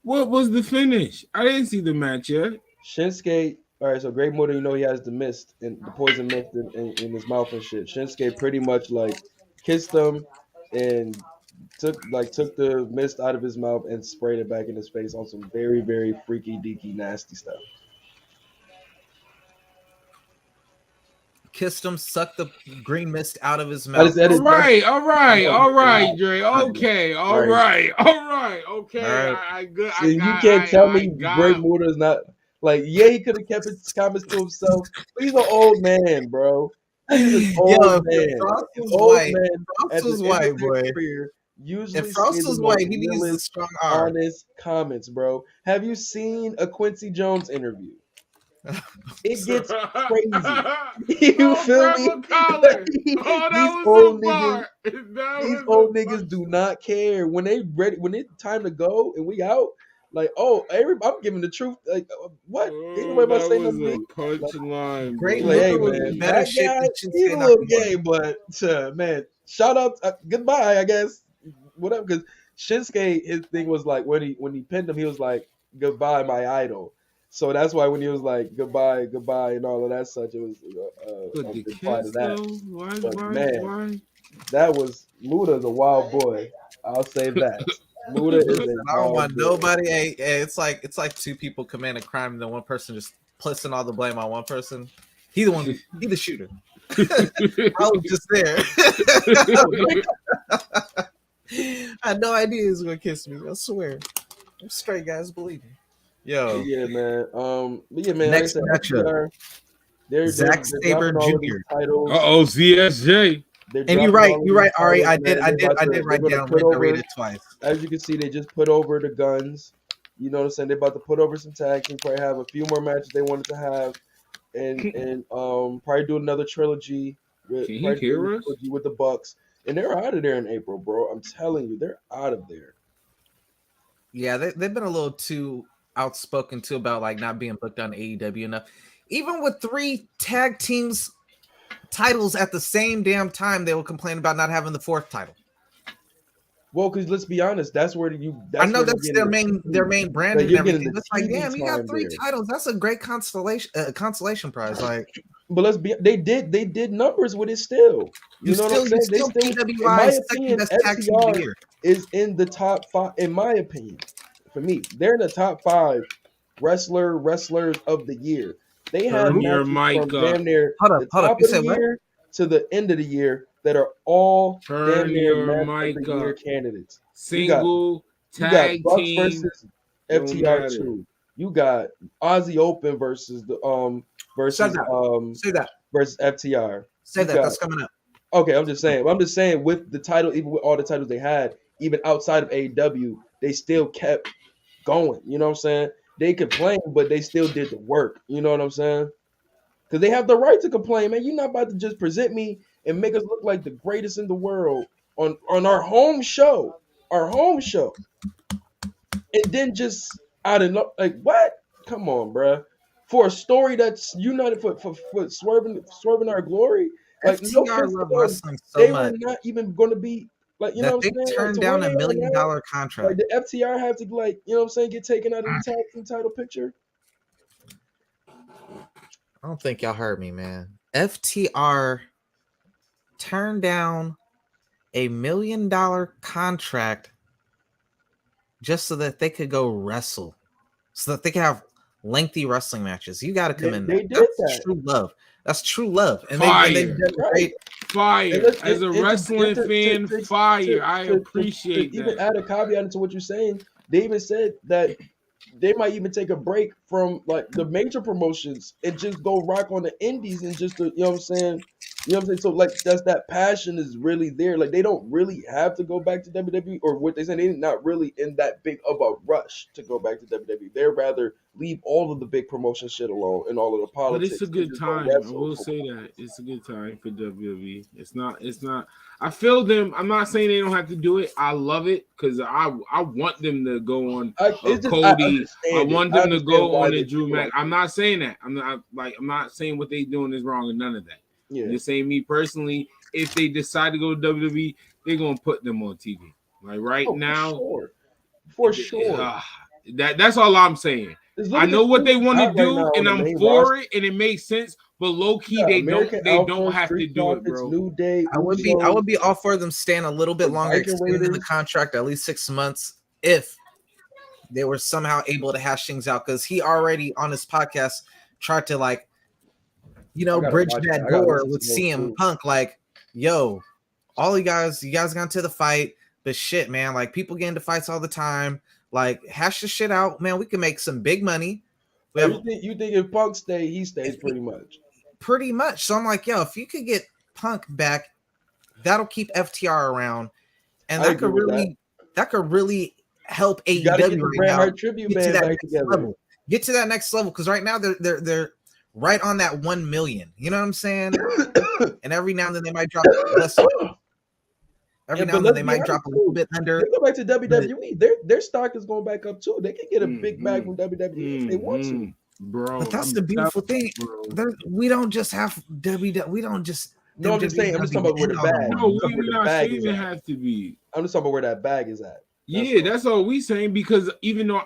What was the finish? I didn't see the match yet. Shinsuke, all right, so Great Muta, you know he has the mist and the poison mist in his mouth and shit. Shinsuke pretty much like kissed him and took the mist out of his mouth and sprayed it back in his face on some very, very freaky deaky nasty stuff. Kissed him, sucked the green mist out of his mouth. All right, Dre. Okay, all right. You can't tell me Great Muta is not like, yeah, he could have kept his comments to himself, but he's an old man, bro. He's an old man. Frost was white, boy. Usually, if Frost was white, he needs a strong arm. Honest comments, bro. Have you seen a Quincy Jones interview? It gets crazy. You Oh, feel me? grab a collar. These Oh, that was old a niggas, bar. That these was old a niggas do punchline. not care when they ready. When it's time to go and we out, like, oh, I'm giving the truth. Like, what? Ain't Oh, nobody about to that say no was to me. a Like, punchline, Great like, bro. hey That Muta was was in man, better that shape guy, than he's a Shinsuke little Nakamura. gay, but man, shout out, goodbye, I guess. Whatever, because Shinsuke, his thing was like when he pinned him, he was like, goodbye, my idol. So that's why when he was like goodbye, goodbye, and all of that such, it was But a the reply to kiss that. though, why, But why, man, why? that was Muda's a wild boy. I'll say that. Muda is Listen, a I don't wild want boy. nobody. Hey, it's like two people commit a crime, and then one person just placing all the blame on one person. He the one. He the shooter. I was just there. I had no idea he was gonna kiss me. I swear. I'm straight, guys. Believe me. Yo, Yeah, man. But yeah, man. Like I next said, matchup: FTR, they're Zack dropping Sabre all of these Jr. titles. Uh-oh, ZSJ. They're And you're dropping right. all of You're these right, Ari. titles, I did. man. I did. I did They're write gonna down put Rita over. Rita twice. As you can see, they just put over the Guns. You know what I'm saying? They're about to put over some tag teams. Probably have a few more matches they wanted to have, and probably do another trilogy with Can he probably do hear a us? trilogy with the Bucks. And they're out of there in April, bro. I'm telling you, they're out of there. Yeah, they've been a little too outspoken too about like not being booked on AEW enough. Even with 3 tag teams titles at the same damn time, they will complain about not having the 4th title. Well, because let's be honest, that's where I know where they're that's getting their main like, branding and you're getting everything. the It's like, TV damn, you got time 3 there. titles. That's a great consolation prize. Like, But they did numbers with it still. You know what I'm saying? They still, in my PWI's second opinion, best tag team of the FTR year. is in the top 5. In my opinion, for me, they're in the top 5 wrestlers of the year. They have Turn your matches mic from up. damn near Hold the up. top You of the said what? year to the end of the year that are all damn Turn near your match of mic the year up. candidates. Single, You got tag Bucks team, versus don't FTR matter. 2. You got Aussie Open versus the Say that. versus FTR. Say You that. got That's coming up. okay. I'm just saying with the title, even with all the titles they had, even outside of AEW, they still kept going. You know what I'm saying? They complained, but they still did the work. You know what I'm saying? Because they have the right to complain, man. You're not about to just present me and make us look like the greatest in the world on our home show, and then just out of like what? Come on, bruh. For a story that's united for swerving our glory, like no FTR offense to love them, wrestling so they were much not even going to be like you know that what they I'm saying. Like turned to where down they $1 are million now, like contract. the FTR have to like you know what I'm saying get taken out of the tag team title picture. I don't think y'all heard me, man. FTR turned down $1 million contract just so that they could go wrestle, so that they could have lengthy wrestling matches. You got to commend They that. did That's that. true love. That's true love, and they've Fire. done Right. great. Fire. And As a wrestling fan, fire. I to appreciate even that. add a caveat into what you're saying, they even said that they might even take a break from like the major promotions and just go rock on the indies and just you know what I'm saying. You know what I'm saying? So like that passion is really there. Like they don't really have to go back to WWE or what they say they're not really in that big of a rush to go back to WWE. They'd rather leave all of the big promotion shit alone and all of the But politics. it's a and good just go time. I wrestle will for say that. It's a good time for WWE. It's not I feel them. I'm not saying they don't have to do it. I love it because I want them to go on Cody. I want them to go on a Drew Mac. I'm not saying that. I'm not saying what they doing is wrong and none of that. Yeah. I'm just saying me personally, if they decide to go to WWE, they're gonna put them on TV. Like right now, for sure. That's all I'm saying. I know what they want to do, and I'm for it, and it makes sense. But low key, they don't have to do it, bro. New Day. I would be all for them staying a little bit longer, extending the contract at least 6 months if they were somehow able to hash things out. Because he already on his podcast tried to bridge that door with CM Punk. Like, yo, all you guys got into the fight, but shit, man, like people get into fights all the time. Like, hash the shit out, man. We can make some big money. You think if Punk stays, he stays pretty much. Pretty much. So I'm like, yo, if you could get Punk back, that'll keep FTR around, and that could really help AEW right now get to that next level. Get to that next level, because right now they're right on that 1 million. You know what I'm saying? And every now and then they might drop. Every now and then they might drop a little bit under. They go back to WWE. Their stock is going back up too. They can get a big bag from WWE if they want to. Bro, but that's the beautiful thing. We don't just have WWE. We don't just. No, I'm just saying. I'm just talking about where the bag. No, we not saying it has to be. I'm just talking about where that bag is at. That's all we saying, because even though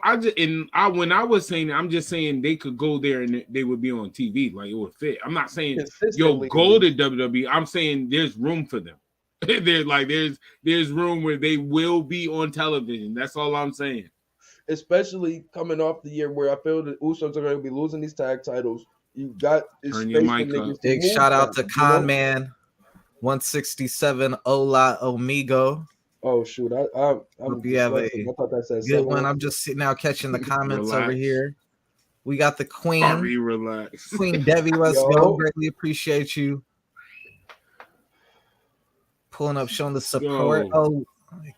when I was saying it, I'm just saying they could go there and they would be on TV, like it would fit. I'm not saying go to WWE. I'm saying there's room for them. there's room where they will be on television. That's all I'm saying. Especially coming off the year where I feel the Usos are going to be losing these tag titles. You got turn your mic up. Big shout out to Con Man 167 Ola Omigo. Oh shoot! I thought that said good one. I'm just sitting out catching the comments over here. We got the Queen. Relax. Queen Debbie, let's go. Greatly appreciate you pulling up, showing the support. Oh,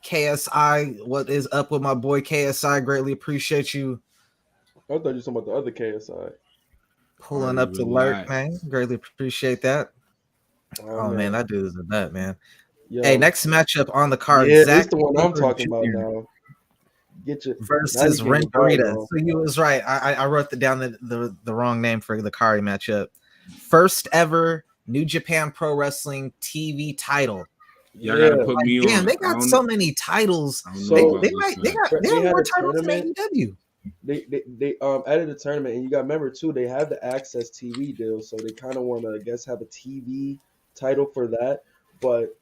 KSI, what is up with my boy KSI? Greatly appreciate you. I thought you were talking about the other KSI. Pulling up to lurk, man. Greatly appreciate that. Oh man, that dude is a nut, man. Yo. Hey, next matchup on the card. Yeah, that's the one I'm talking about now. Get you versus Renderita. So you was right. I wrote down the wrong name for the Kari matchup. First ever New Japan Pro Wrestling TV title. Y'all gotta put me on. Damn, they got so many titles. They have more titles than AEW. They added a tournament, and you got to remember too, they have the Access TV deal, so they kind of want to, I guess, have a TV title for that. But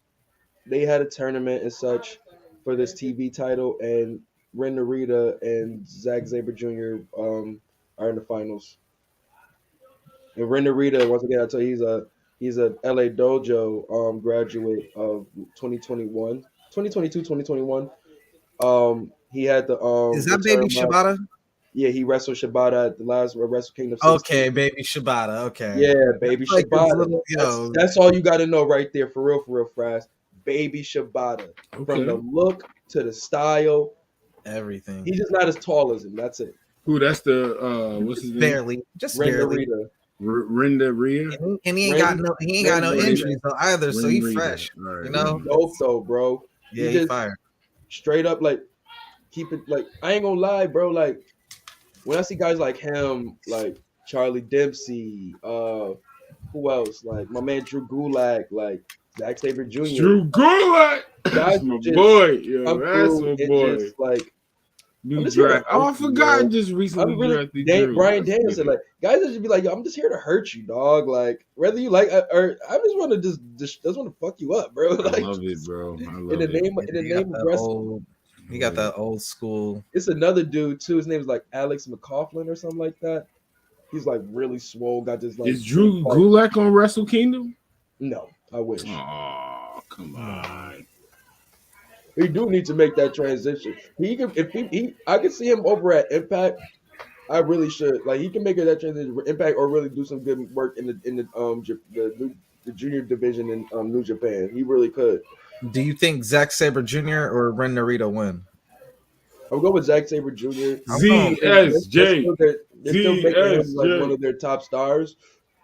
they had a tournament and such for this TV title, and Ren Narita and Zack Sabre Jr. Are in the finals. And Ren Narita, once again, I tell you, he's a LA Dojo graduate of 2022, 2021. He had the is that Baby Shibata? Yeah, he wrestled Shibata at the last Wrestle Kingdom 16. Okay, Baby Shibata. Okay. Yeah, Baby Shibata. That's all you got to know right there, for real, fast. Baby Shibata. Okay. From the look to the style, everything. He's just not as tall as him. That's it. Who? That's the what's his name? Barely, just barely. Renda, and he ain't got no injuries either, so he fresh. Right. You know, dope though, bro. Yeah, he fire. Straight up, like keep it. Like I ain't gonna lie, bro. Like when I see guys like him, like Charlie Dempsey, who else? Like my man Drew Gulak, like Zack Sabre Jr. Drew Gulak, that's my boy. Yo, that's my boy. Just, like. New draft. I forgot. Just recently drafted Brian Danielson. Like guys that just be like, yo, I'm just here to hurt you, dog. Like whether you like or I just want to just want to fuck you up, bro. Like, I love it, bro. I love in the name of wrestling. He got that old school. It's another dude too. His name is like Alex McCaughlin or something like that. He's like really swole. Got this like. Is Drew Gulak on Wrestle Kingdom? No, I wish. Oh, come on. He do need to make that transition. He can, I can see him over at Impact. I really should. Like he can make that transition for Impact or really do some good work in the junior division in New Japan. He really could. Do you think Zack Sabre Jr. or Ren Narita win? I'll go with Zack Sabre Jr. ZSJ. They're still making him like one of their top stars,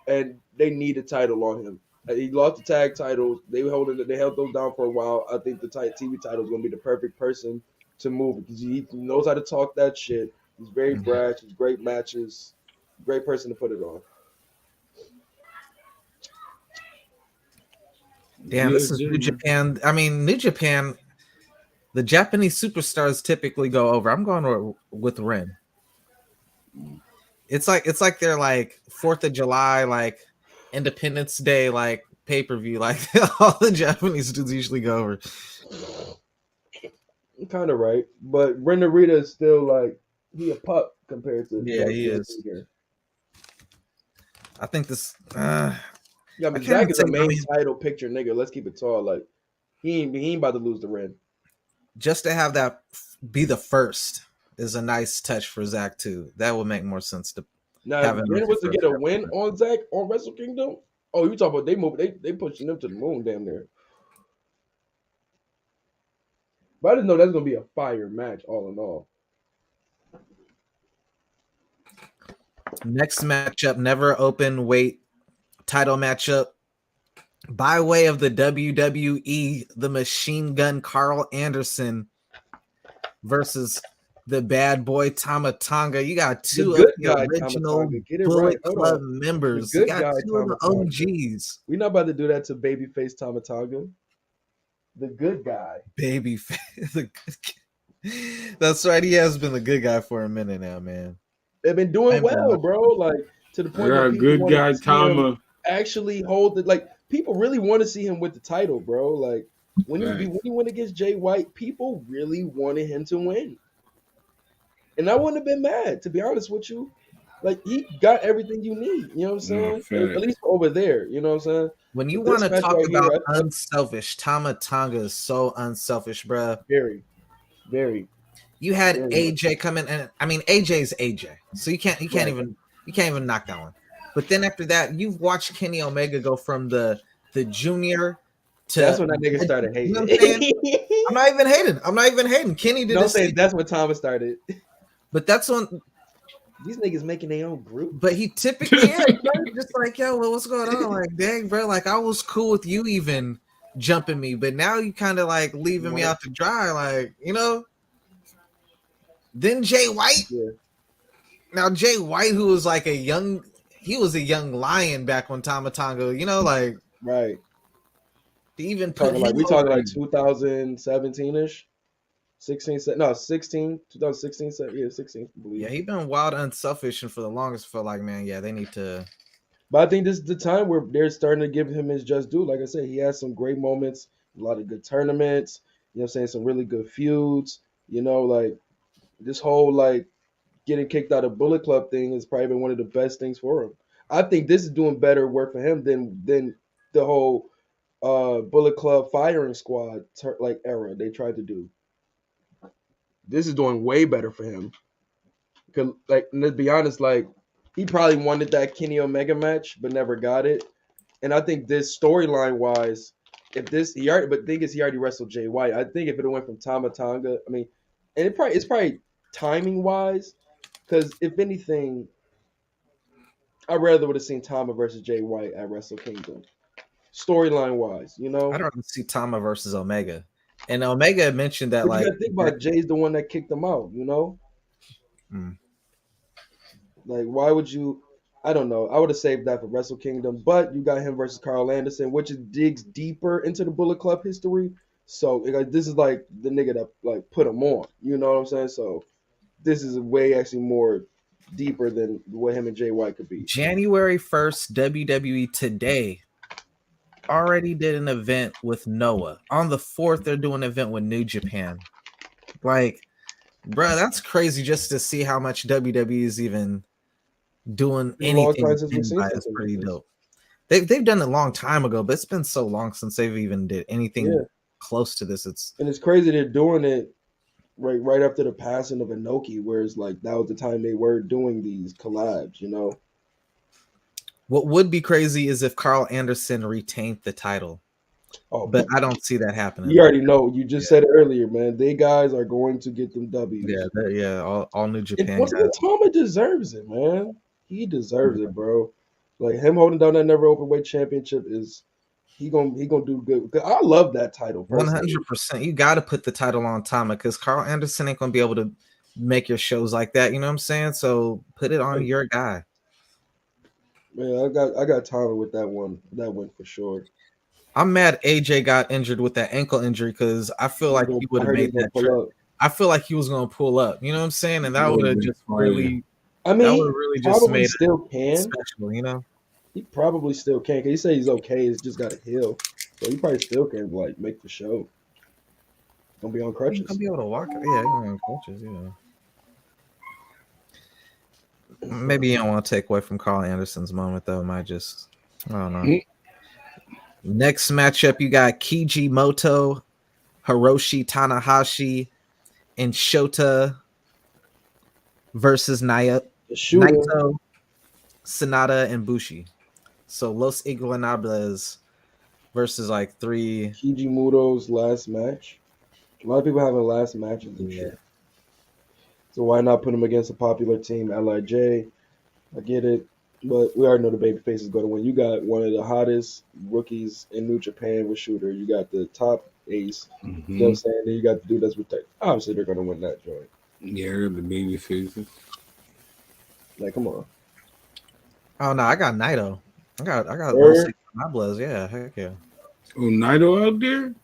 and they need a title on him. He lost the tag titles. They held those down for a while. I think the TV title is going to be the perfect person to move because he knows how to talk that shit. He's very brash. He's great matches. Great person to put it on. Damn, this is New Japan. I mean, New Japan, the Japanese superstars typically go over. I'm going with Ren. It's like they're like 4th of July, like Independence Day, like pay-per-view, like all the Japanese dudes usually go over. Kind of right, but Ren Narita is still like he a pup compared to he is. I think this. Zack is a main title picture nigga. Let's keep it tall. Like he ain't about to lose the Ren. Just to have that be the first is a nice touch for Zack too. That would make more sense to. Now, if Ren was to get a win on Zack on Wrestle Kingdom, oh, you talking about they pushing them to the moon damn near. But I just know that's gonna be a fire match all in all. Next matchup, never open weight title matchup. By way of the WWE, the Machine Gun Carl Anderson versus the bad boy Tama Tonga. You got two of the original Bullet Club members. You got two of the OGs. We're not about to do that to babyface Tama Tonga. The good guy. Babyface. That's right. He has been the good guy for a minute now, man. They've been doing well, bro. Like to the point where good guy Tama actually hold it. Like people really want to see him with the title, bro. Like when he went against Jay White, people really wanted him to win. And I wouldn't have been mad, to be honest with you. Like he got everything you need. You know what I'm saying? At least over there. You know what I'm saying? When you want to talk about unselfish, Tama Tonga is so unselfish, bro. Very, very. You had AJ come in, and I mean AJ's AJ, so you can't even knock that one. But then after that, you've watched Kenny Omega go from the junior to that's when that nigga started hating. You know what I'm saying? I'm not even hating. Kenny did. Don't say that's when Thomas started. But that's when these niggas making their own group. But he typically just like, yo, well, what's going on? Like, dang, bro, like I was cool with you even jumping me, but now you kind of like leaving me out to dry, like, you know. Then Jay White. Yeah. Now Jay White, who was like he was a young lion back when Tama Tonga, you know, like right. To even put like we talking like 2017-ish. 2016, yeah, 16. I believe. Yeah, he been wild unselfish, and for the longest, felt like, man, yeah, they need to. But I think this is the time where they're starting to give him his just due. Like I said, he has some great moments, a lot of good tournaments. You know what I'm saying? Some really good feuds. You know, like this whole like getting kicked out of Bullet Club thing has probably been one of the best things for him. I think this is doing better work for him than the whole Bullet Club firing squad like era they tried to do. This is doing way better for him. Cause like, let's be honest, like he probably wanted that Kenny Omega match, but never got it. And I think this storyline wise, he already wrestled Jay White. I think if it went from Tama Tonga, I mean, and it's probably timing wise, because if anything, I rather would have seen Tama versus Jay White at Wrestle Kingdom. Storyline wise, you know, I'd rather see Tama versus Omega. And Omega mentioned that, like, you gotta think about Jay's the one that kicked him out, you know? Like, why would you? I don't know. I would have saved that for Wrestle Kingdom, but you got him versus Carl Anderson, which digs deeper into the Bullet Club history. So this is like the nigga that like put him on. You know what I'm saying? So this is way actually more deeper than what him and Jay White could be. January 1st, WWE Today already did an event with Noah. On the 4th, they're doing an event with New Japan. Like, bro, that's crazy just to see how much WWE is even doing anything. It's pretty dope. They've done it a long time ago, but it's been so long since they've even did anything close to this. It's crazy they're doing it right after the passing of Inoki, where it's like that was the time they were doing these collabs, you know. What would be crazy is if Carl Anderson retained the title. Oh, but I don't see that happening. You already know. You just said it earlier, man. They guys are going to get them W's. Yeah. All New Japan. Tama deserves it, man. He deserves it, bro. Like him holding down that never open weight championship is he gonna do good. I love that title. 100%. You got to put the title on Tama because Carl Anderson ain't gonna be able to make your shows like that. You know what I'm saying? So put it on your guy. Man, I got Tama with that one for sure. I'm mad AJ got injured with that ankle injury because I feel like he would have made that trip. I feel like he was going to pull up. You know what I'm saying? And that would have just really. I mean, that would have really just made still it special. You know, he probably still can. Cause he said he's okay. He's just got to heal, so he probably still can like make the show. Gonna be on crutches. He's gonna be able to walk. Yeah, he's on crutches. Yeah. Maybe you don't want to take away from Carl Anderson's moment though. I don't know. Next matchup, you got Keiji Moto, Hiroshi Tanahashi, and Shota versus Naito, Sonata, and Bushi. So Los Iguanables versus like three. Keiji Muto's last match. A lot of people having last matches and shit. So why not put him against a popular team, LIJ? I get it, but we already know the babyface is going to win. You got one of the hottest rookies in New Japan with Shooter. You got the top ace. You know what I'm saying? Then you got the dude that's with obviously they're going to win that joint. Yeah, the baby faces. Like, come on. Oh no, I got Naito. I got my bloods. Yeah, heck yeah. Oh, Naito out there?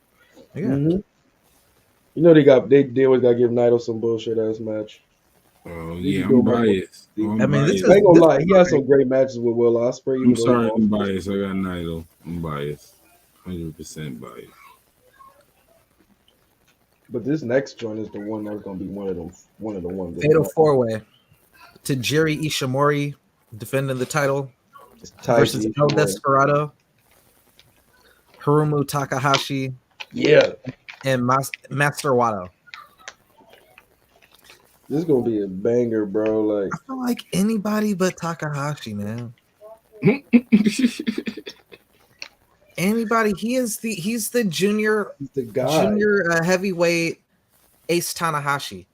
Yeah. Mm-hmm. You know they always got to give Naito some bullshit ass match. Oh yeah, I'm biased. I mean, I ain't gonna lie, he has some great matches with Will Ospreay. I'm sorry, I'm biased. I got Naito. I'm biased. 100% biased. But this next joint is the one that's gonna be one of the ones. Fatal 4-way. Tajiri Ishimori defending the title versus El Desperado, Hiromu Takahashi, and Master Wato. This is gonna be a banger, bro. Like, I feel like anybody but Takahashi, man. Anybody? He's the junior heavyweight Ace Tanahashi.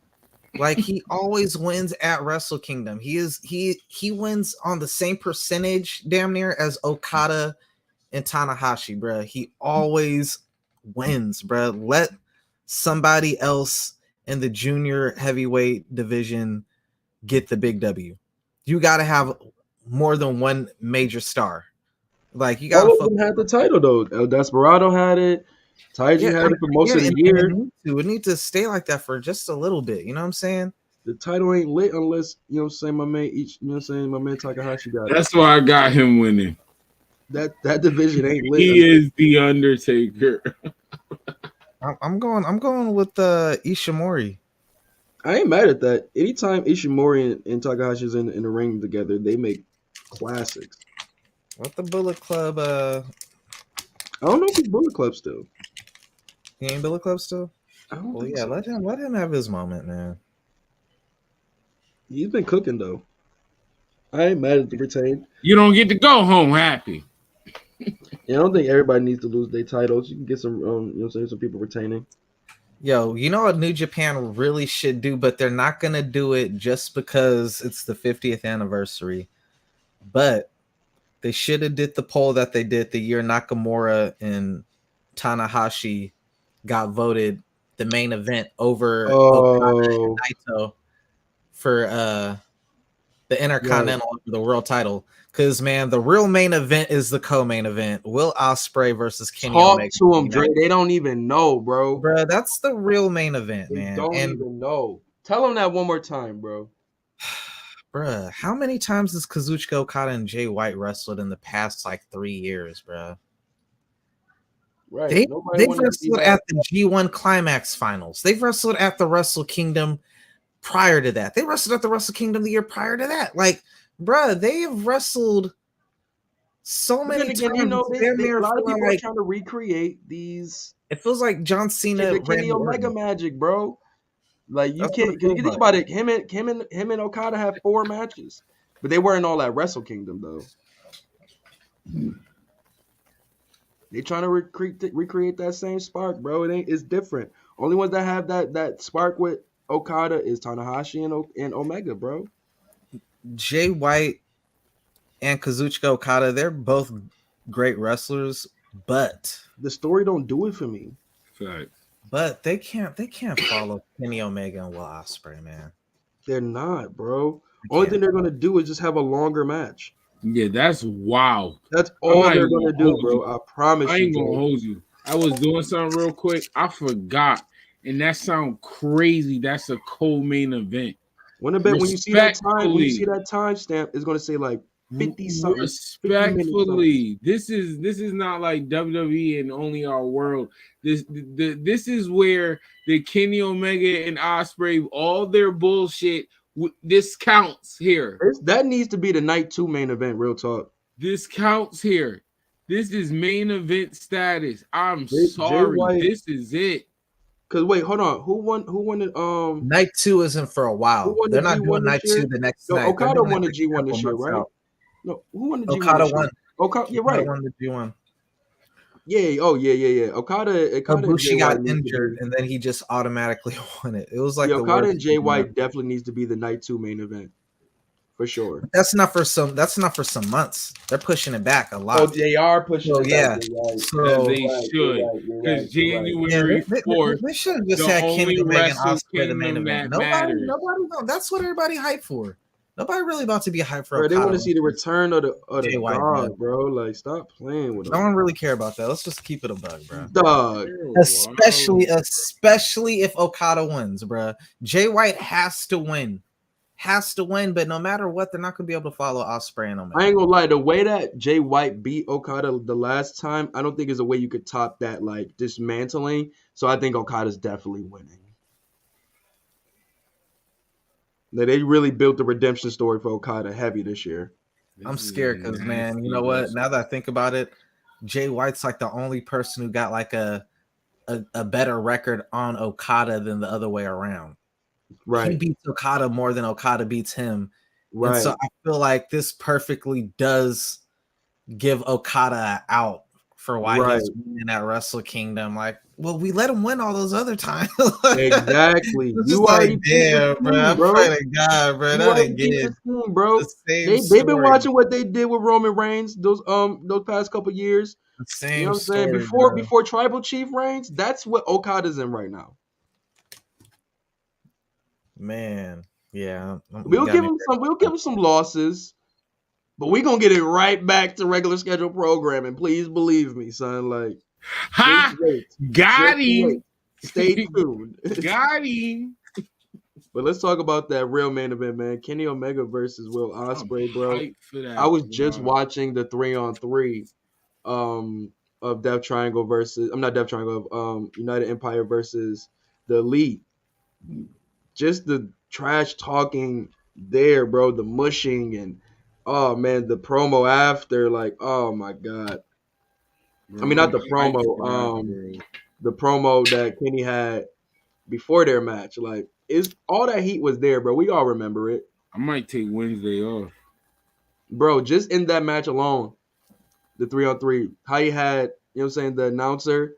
Like, he always wins at Wrestle Kingdom. He wins on the same percentage, damn near, as Okada and Tanahashi, bro. He always wins, bro. Let somebody else in the junior heavyweight division get the big W. You got to have more than one major star. Like, you got. All of them had the title though. El Desperado had it. Taiji had it for most of the year. We need to stay like that for just a little bit. You know what I'm saying? The title ain't lit unless, you know what I'm saying, my man Takahashi got it. That's why I got him winning. That division ain't lit. He is the Undertaker. I'm going with Ishimori. I ain't mad at that. Anytime Ishimori and Takahashi is in the ring together, they make classics. What the Bullet Club? I don't know if he's Bullet Club still. He ain't Bullet Club still? Well, yeah, let him have his moment, man. He's been cooking though. I ain't mad at the retain. You don't get to go home happy. Yeah, I don't think everybody needs to lose their titles. You can get some, you know what I'm saying, some people retaining. Yo, you know what New Japan really should do, but they're not gonna do it just because it's the 50th anniversary. But they should have did the poll that they did the year Nakamura and Tanahashi got voted the main event over Okada and Naito for the Intercontinental, the world title. Because, man, the real main event is the co-main event. Will Ospreay versus Kenny Omega. Talk to them, Dre. They don't even know, bro. Bro, that's the real main event, man. They don't even know. Tell them that one more time, bro. Bruh, how many times has Kazuchika Okada and Jay White wrestled in the past, 3 years, bruh? Right. They've wrestled at the G1 Climax Finals. They've wrestled at the Wrestle Kingdom prior to that. They wrestled at the Wrestle Kingdom the year prior to that. Bruh, they have wrestled so many times. You know, a lot of people are trying to recreate these. It feels like John Cena, the Kenny Omega magic, bro. Like, you can't. You think about it. Him and Okada had 4 matches, but they weren't all at Wrestle Kingdom though. They trying to recreate that same spark, bro. It's different. Only ones that have that spark with Okada is Tanahashi and Omega, bro. Jay White and Kazuchika Okada, they're both great wrestlers, but the story don't do it for me. Right. But they can't follow Kenny Omega and Will Ospreay, man. They're not, bro. Only thing they're gonna do is just have a longer match. Yeah, that's wild. That's all they're gonna do, bro. I promise you. I ain't gonna hold you. I was doing something real quick. I forgot, and that sound crazy. That's a co-main event. When you see that time stamp, it's gonna say 50 something. Respectfully, this is not like WWE and Only Our World. This is where the Kenny Omega and Ospreay, all their bullshit. This counts here. That needs to be the night 2 main event. Real talk. This counts here. This is main event status. I'm sorry. This is it. Cause wait, hold on. Who won the night 2 isn't for a while. They're not doing night 2 the next night. Okada won the G1 this year, right? No, who won the G1? Okada won. Okada, you're right. Okada won the G1. Yeah. Oh, yeah. Okada Ibushi got injured, and then he just automatically won it. It was like Okada and Jay White definitely needs to be the night 2 main event for sure. That's not for some. That's not for some months. They're pushing it back a lot. Oh, they are pushing it yeah. back. You're right. So they should. Because January 4th, they should have just the had only Kenny Omega and Wrestle Ospreay the main Kingdom event. that matters. Nobody. That's what everybody hyped for. Nobody really about to be hyped for. Bro, they Okada. want to see the return of the Jay White, Dogg, bro. Like, stop playing with No them. one really care about that. Let's just keep it a bug, bro. Dog. Especially if Okada wins, bro. Jay White has to win. But no matter what, they're not gonna be able to follow Ospreay and Omega. I ain't gonna lie, the way that Jay White beat Okada the last time, I don't think there's a way you could top that, like, dismantling. So I think Okada's definitely winning. They really built the redemption story for Okada heavy this year. I'm scared because, man, you know what? Now that I think about it, Jay White's like the only person who got like a better record on Okada than the other way around. Right. He beats Okada more than Okada beats him. Right. And so I feel like this perfectly does give Okada out for why he's winning at Wrestle Kingdom. Like, well, we let him win all those other times. Exactly. It's just like, damn, bro. I'm praying to God, bro. That ain't good. Bro. They've been watching what they did with Roman Reigns those past couple years. The same you know what I'm saying? Before Tribal Chief reigns, that's what Okada's in right now. Man, yeah. We'll give him some losses, but we're gonna get it right back to regular schedule programming. Please believe me, son. Like, got him. Stay tuned. Got him. But let's talk about that real main event, man. Kenny Omega versus Will Ospreay, bro. I was just watching the 3-on-3 of Death Triangle United Empire versus the Elite. Just the trash talking there, bro. The mushing and oh man, the promo after, like, oh my god. I mean, not the promo, the promo that Kenny had before their match. Like, is all that heat was there, bro. We all remember it. I might take Wednesday off, bro. Just in that match alone, the 3-on-3, how you had, you know what I'm saying, the announcer.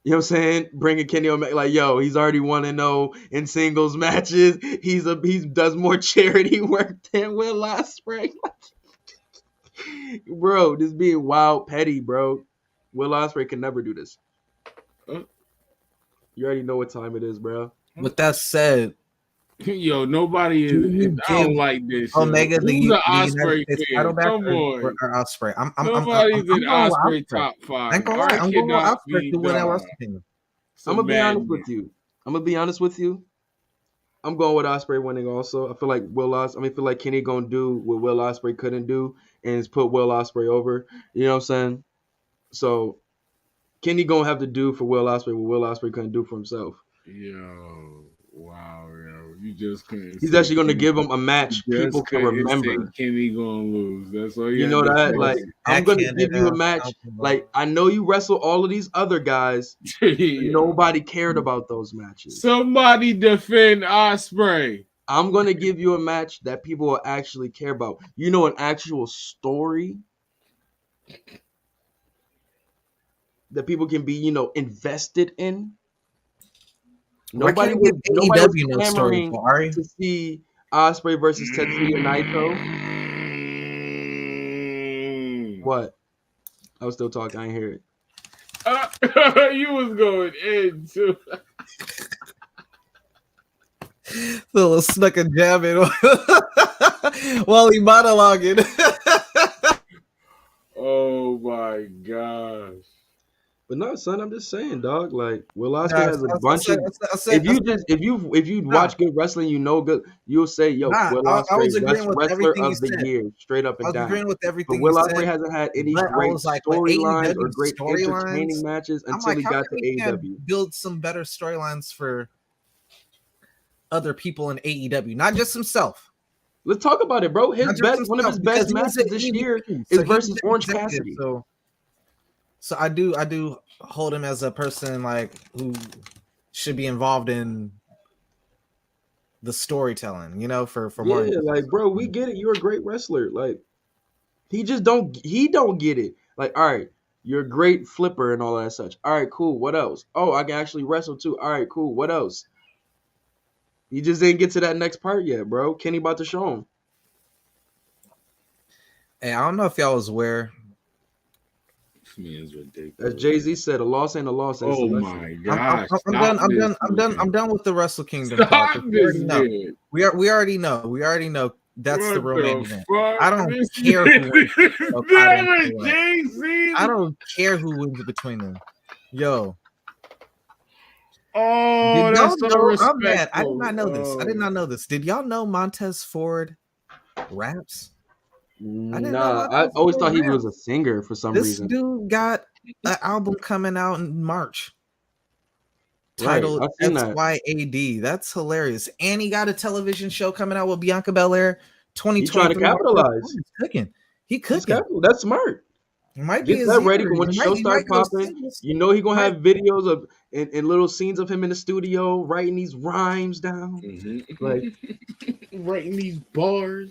You know what I'm saying? Bringing Kenny Omega, like, yo, he's already 1-0 in singles matches. He does more charity work than Will Ospreay. Bro, this being wild petty, bro. Will Ospreay can never do this. You already know what time it is, bro. With that said, yo, nobody is. I don't like this. Omega, who's the Ospreay fan? Come on, or Ospreay. Nobody's in Ospreay top 5. I'm going with Ospreay to win at Wrestle Kingdom. I'm gonna be honest with you. I'm going with Ospreay winning also. I feel like Kenny gonna do what Will Ospreay couldn't do and is put Will Ospreay over. You know what I'm saying? So Kenny gonna have to do for Will Ospreay what Will Ospreay couldn't do for himself. Yo, wow, yo, you just couldn't. He's actually gonna give him a match people can remember. Kenny gonna lose. That's all you know that. Like, I'm gonna give you a match. Like, I know you wrestle all of these other guys. Yeah. Nobody cared about those matches. Somebody defend Ospreay. I'm gonna give you a match that people will actually care about. You know, an actual story that people can be, invested in. Nobody was clamoring to see Ospreay versus Tetsuya Naito. What? I was still talking. I ain't hear it. You was going in too. Little snuck a jab in while he monologuing. Oh my gosh. But no, son, I'm just saying, dog. Like, Will Ospreay has a bunch of. If you watch good wrestling, good. You'll say, yo, Will Ospreay, wrestler of the year, straight up and down. I was agreeing with everything. But Will Ospreay hasn't had any great storylines or great entertaining matches until he got to AEW. Build some better storylines for other people in AEW, not just himself. Let's talk about it, bro. One of his best matches this year is versus Orange Cassidy. So I do hold him as a person like who should be involved in the storytelling, for more. Yeah, like, bro, we get it. You're a great wrestler. Like, he don't get it. Like, all right, you're a great flipper and all that such. All right, cool. What else? Oh, I can actually wrestle too. All right, cool. What else? He just didn't get to that next part yet, bro. Kenny about to show him. Hey, I don't know if y'all was aware. This man's ridiculous. As Jay-Z said, a loss ain't a loss. Ain't Oh selection. my gosh! I'm done with the Wrestle Kingdom talk. Stop We already this know. man. We already know. That's the real main event. Fuck? I don't care who wins. That was Jay-Z. I don't care who wins between them. Yo. Oh, Did that's y'all so know? respectful. I'm mad. I did not know this. I did not know this. Did y'all know Montez Ford raps? I didn't know Nah, I Montez always Ford thought he raps. was a singer for some This reason. dude got an album coming out in March titled I've seen that. SYAD. That's hilarious. And he got a television show coming out with Bianca Belair. He trying to 2023. capitalize. He's cooking. He He's cooking. That's smart. It might be Get his that ready year. for when the He show might start go popping. singles. You know he gonna Right. have videos of and little scenes of him in the studio writing these rhymes down, like writing these bars.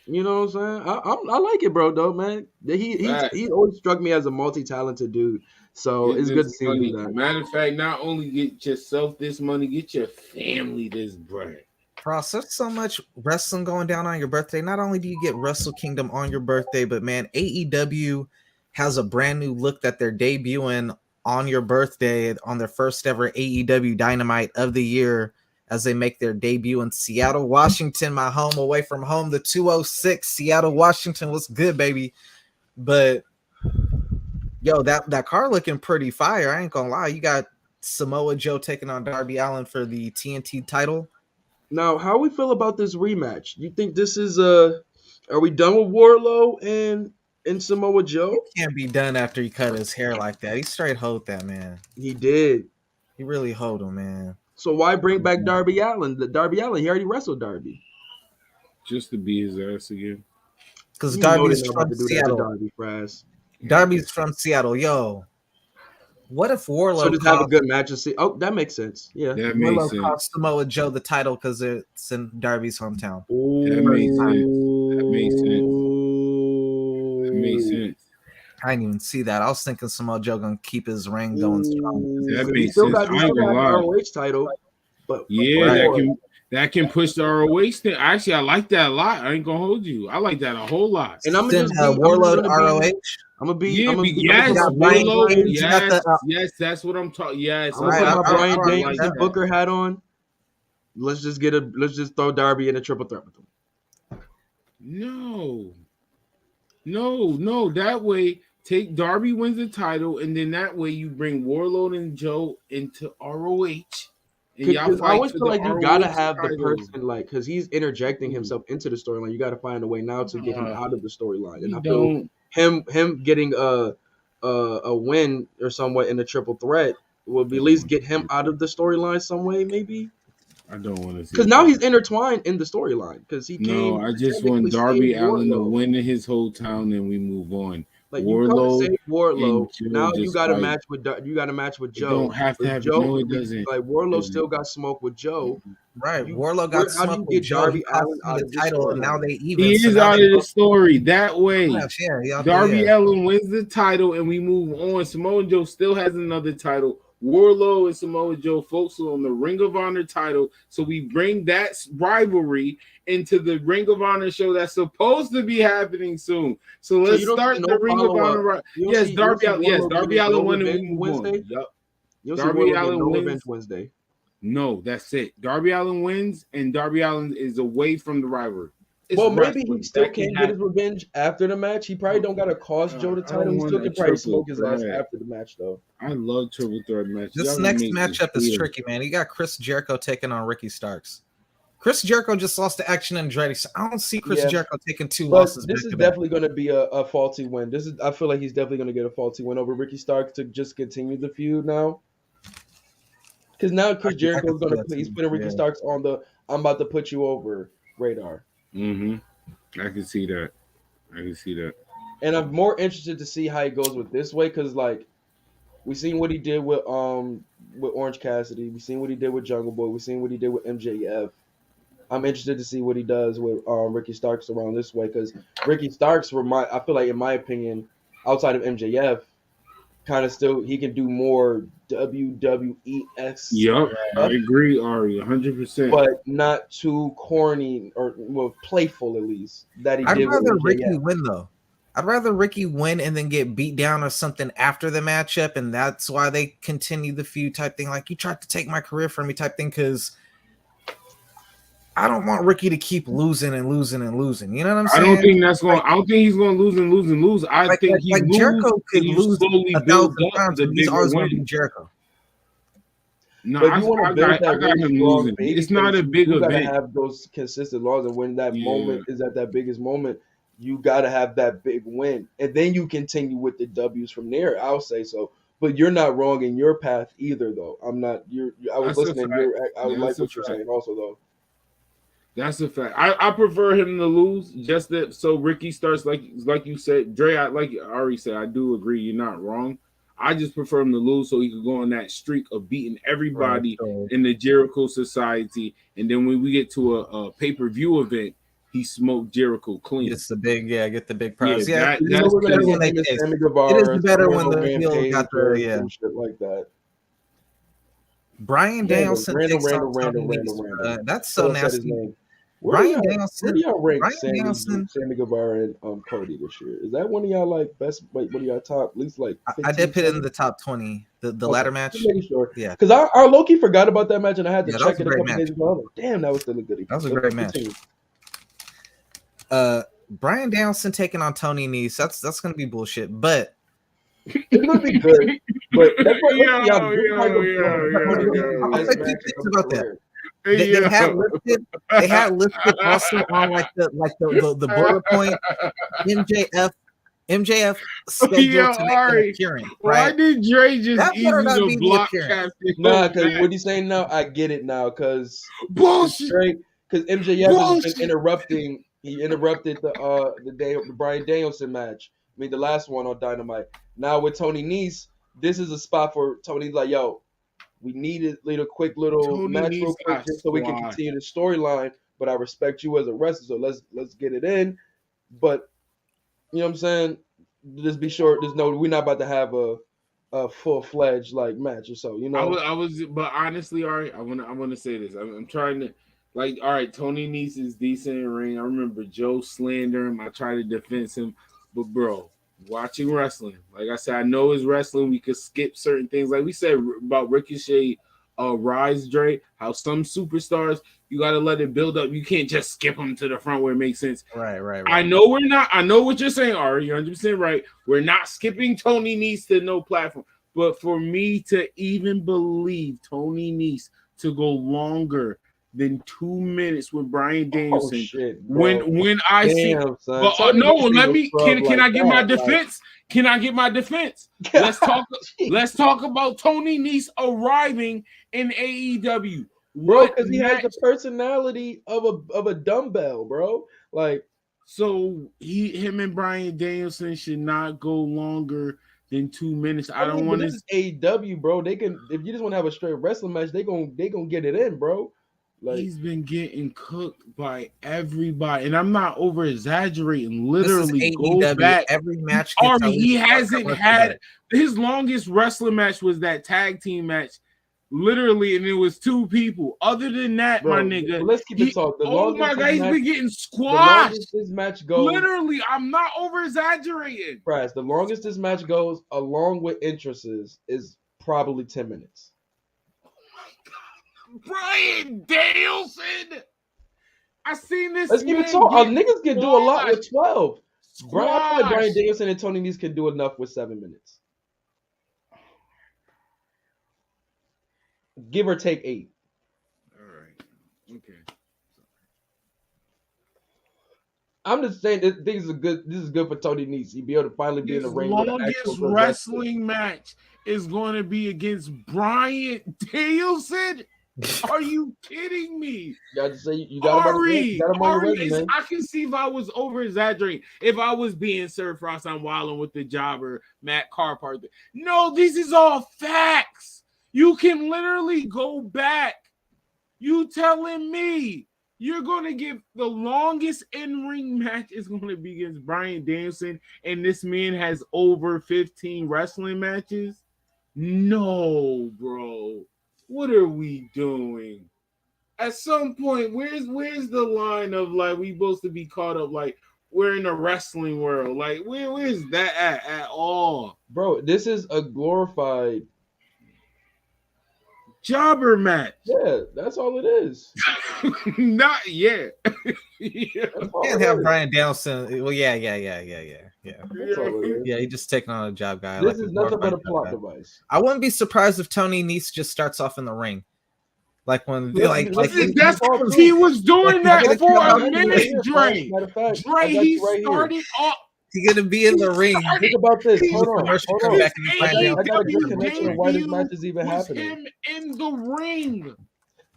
you know what I'm saying. I like it, bro. Though, man, he's always struck me as a multi-talented dude. So it's good to see him do that. Matter of fact, not only get yourself this money, get your family this bread. Ross, there's so much wrestling going down on your birthday. Not only do you get Wrestle Kingdom on your birthday, but man, AEW has a brand new look that they're debuting on your birthday on their first ever AEW Dynamite of the year as they make their debut in Seattle, Washington, my home away from home, the 206 Seattle, Washington. What's good, baby? But yo, that car looking pretty fire. I ain't gonna lie. You got Samoa Joe taking on Darby Allin for the TNT title. Now, how we feel about this rematch? You think this is are we done with Warlow and Samoa Joe? It can't be done after he cut his hair like that. He straight hoed that, man. He did. He really hoed him, man. So why bring back Darby Allin? Darby Allin, he already wrestled Darby. Just to be his ass again. Because Darby's about from to do Seattle. that to Darby Fraz. Darby's from Seattle. Yo, what if Warlow So just have a good match and see. Oh, that makes sense. Yeah, that makes Warlow sense. cost Samoa Joe the title because it's in Darby's hometown? That makes sense. That makes sense. That makes sense. I didn't even see that. I was thinking Samoa Joe gonna keep his ring going strong. That He makes still sense. got I ain't the gonna lie. ROH title, but Yeah, that can push the ROH thing. Actually, I like that a lot. I ain't gonna hold you. I like that a whole lot. And I'm gonna just Warlord ROH. I'm gonna be. Yeah, I'm gonna yes, Warlow. Yes, that's what I'm talking. Yes, I'm gonna put my Brian I Daniels like and that. Booker hat on. Let's just throw Darby in a triple threat with him. No. That way, take Darby wins the title, and then that way you bring Warlord and Joe into ROH. And y'all fight I always for feel the like you ROH gotta have title. the person like because he's interjecting himself into the storyline. You got to find a way now to get him out of the storyline. And I feel him getting a win or somewhat in a triple threat will be at least get him out of the storyline some way, maybe. I don't want to see because now he's intertwined in the storyline because he came. No, I just want Darby Allin to win in his whole town, and we move on. Like Warlow, you come save Warlow. Joe Now you got fight. a match with Joe. Don't have to have Joe. no, it doesn't. Like Warlow still got smoke with Joe. Right, Warlow got how do smoked you with get Joe. Darby He cost Allin him out the of the title, and now storyline? they even. He is out of the story that way. Yeah, Darby Allin wins the title, and we move on. Samoa Joe still has another title. Warlow and Samoa Joe focus on the Ring of Honor title, so we bring that rivalry into the Ring of Honor show that's supposed to be happening soon. So let's start the Ring of Honor. Yes, Darby Allin won, and we move on. Yep. Darby Allin wins Wednesday. No, that's it. Darby Allin wins, and Darby Allin is away from the rivalry. Maybe he still can get his revenge after the match. He probably don't gotta cost Joe the title. He still can probably smoke his ass after the match, though. I love triple threat matches. This next matchup is tricky, man. You got Chris Jericho taking on Ricky Starks. Chris Jericho just lost to Action Andretti, so I don't see Chris Jericho taking two losses. This is definitely going to be a faulty win. I feel like he's definitely going to get a faulty win over Ricky Starks to just continue the feud now. Because now Chris Jericho is going to he's putting Ricky Starks on the I'm about to put you over radar. Mm-hmm. I can see that. And I'm more interested to see how he goes with this way because, like, we seen what he did with Orange Cassidy. We seen what he did with Jungle Boy. We seen what he did with MJF. I'm interested to see what he does with Ricky Starks around this way because Ricky Starks, I feel like, in my opinion, outside of MJF, kind of still he can do more WWE-esque. Yep, I agree, Ari, 100%. But not too corny or playful, at least. That he I'd did rather with Ricky win though. I'd rather Ricky win and then get beat down or something after the matchup, and that's why they continue the feud type thing. Like, you tried to take my career from me type thing, because I don't want Ricky to keep losing and losing and losing. You know what I'm saying? I don't think that's going. I don't think he's going to lose and lose and lose. I think Jericho could lose slowly 1,000 build up times, the but he's bigger always going to win. be Jericho. No, But if you want to build that really him strong losing. baby It's not a big you gotta event. have those consistent laws, and when that moment is at that biggest moment, you gotta have that big win, and then you continue with the W's from there. I'll say so. But you're not wrong in your path either, though. I'm not. I was That's a listening. fact. I would That's like a what you're fact. saying, also, though. That's a fact. I prefer him to lose, just that so Ricky starts like you said, Dre. I already said, I do agree. You're not wrong. I just prefer him to lose so he could go on that streak of beating everybody in the Jericho Society, and then when we get to a pay-per-view event, he smoked Jericho clean. It's the big, get the big prize. Yeah, that's we're gonna get him Sammy Guevara. It is better when the heel got the shit like that. Brian Danielson takes on Randall. Tony Nese. That's so nasty. Brian Danielson. Where do y'all rank Sammy Guevara and Cody this year? Is that one of y'all like best? Like, what do y'all top? At least like 15, I did put it in the top 20. The ladder match. Sure. Yeah, because I low-key forgot about that match and I had to check it a couple match. days ago. Damn, that was still a goodie. That was a great match. Brian Danielson taking on Tony Nese. That's gonna be bullshit, but it's gonna be good. But that's what I'll say 2 things about that. They had listed also on like the bullet point MJF scheduled to make an appearance. Right? Why did Dre just easy to block Captain? Nah, because what he's saying now, I get it now. Because bullshit. Because MJF has been interrupting. He interrupted the Brian Danielson match. I mean, the last one on Dynamite. Now with Tony Nese, this is a spot for Tony's like, yo, we need a quick little match real quick just so we can continue the storyline. But I respect you as a wrestler, so let's get it in. But you know what I'm saying? Just be sure. We're not about to have a full-fledged like match or so. You know. But honestly, Ari, I want to say this. I'm trying to. Like, all right, Tony Nese is decent in ring. I remember Joe slander him. I try to defend him. But, bro, watching wrestling, like I said, I know it's wrestling. We could skip certain things. Like we said about Ricochet, Rise, Dre, how some superstars, you got to let it build up. You can't just skip them to the front where it makes sense. Right. I know we're not. I know what you're saying, Ari. You're 100% right. We're not skipping Tony Nese to no platform. But for me to even believe Tony Nese to go longer than 2 minutes with Brian Danielson. When I see, no, let me. Can I get my defense? Can I get my defense? Let's talk about Tony Nese arriving in AEW, bro. Because he has the personality of a dumbbell, bro. Like, so him and Brian Danielson should not go longer than 2 minutes. I don't want to. This is AEW, bro. They can, if you just want to have a straight wrestling match, they gonna get it in, bro. Like, he's been getting cooked by everybody, and I'm not over exaggerating. Literally, go back every match. He hasn't had his longest wrestling match was that tag team match, literally, and it was 2 people. Other than that, bro, my nigga, let's keep it talking. Oh my God, he's been getting squashed. This match goes. Literally, I'm not over exaggerating. Price. The longest this match goes, along with entrances, is probably 10 minutes. Brian Danielson. I seen this. Let's keep it talk. Niggas can do a lot with 12. Brian Danielson and Tony Nese can do enough with 7 minutes. Give or take 8. All right. Okay. I'm just saying this is good for Tony Nese. He'll be able to finally be in the ring. His longest wrestling match is going to be against Brian Danielson. Are you kidding me? You got Ari, I can see if I was over exaggerating. If I was being Sir Frost, I'm wilding with the jobber Matt Carpenter. No, this is all facts. You can literally go back. You telling me you're going to give the longest in-ring match is going to be against Brian Danielson, and this man has over 15 wrestling matches? No, bro. What are we doing? At some point, where's the line of like we supposed to be caught up? Like we're in the wrestling world. Like, where's that at all? Bro, this is a glorified jobber match. Yeah, that's all it is. Not yet. Yeah. Can't have Brian Danielson. Well, yeah. Yeah, he just taking on a job guy. This is nothing but a plot device. I wouldn't be surprised if Tony Nese just starts off in the ring. Like when that's he was doing that for a minute, Dre. Dre, he started off. He's gonna be in the ring. Think about this. Hold on. I got a great connection of why this match is even happening. Him in the ring.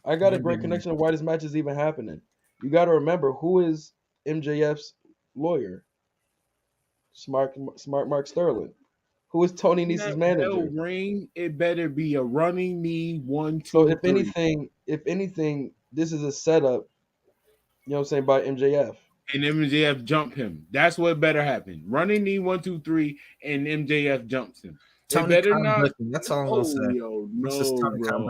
I got a great connection of why this match is even happening. You got to remember who is MJF's lawyer. Smart Mark Sterling. Who is Tony Nese's manager? Ring, it better be a running knee 1, 2. So if anything, this is a setup. You know what I'm saying, by MJF. And MJF jump him. That's what better happen. Running knee 1, 2, 3, and MJF jumps him. Tony better not. That's all I'm gonna say. Yo, no, bro.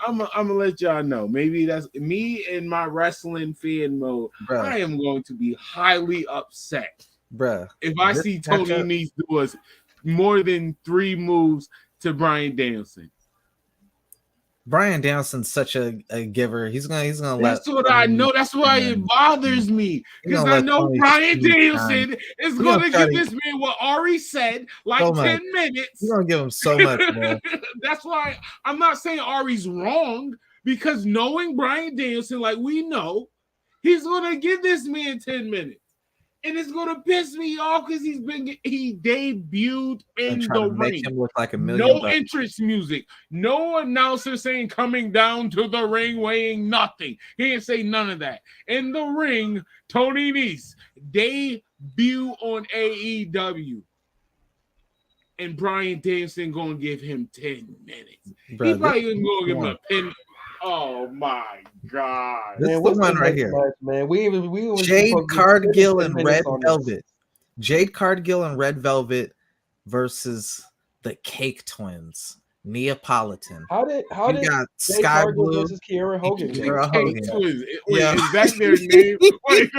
I'm gonna let y'all know. Maybe that's me in my wrestling fan mode. Bruh. I am going to be highly upset, bruh, if I see Tony Nese do us more than 3 moves to Brian Danielson. Brian Danielson's such a giver. He's gonna That's what I know. That's why it bothers me. Because I know Brian Danielson is gonna give this man what Ari said, like 10 minutes. He's gonna give him so much, man. That's why I'm not saying Ari's wrong, because knowing Brian Danielson, like we know, he's gonna give this man 10 minutes. And it's gonna piss me off because he debuted in the ring. Make him look like $1 million. No entrance music. No announcer saying coming down to the ring weighing nothing. He didn't say none of that. In the ring, Tony Nese debut on AEW. And Brian Danielson gonna give him 10 minutes. Bruh, he probably even gonna give him a pin. Oh my God! This is the one right here, man. We Jade Cargill and Red Velvet. Jade Cargill and Red Velvet versus the Cake Twins, Neapolitan. How did got Sky Blue versus Kiera Hogan? Kiera Hogan. Wait, is that their name? Wait,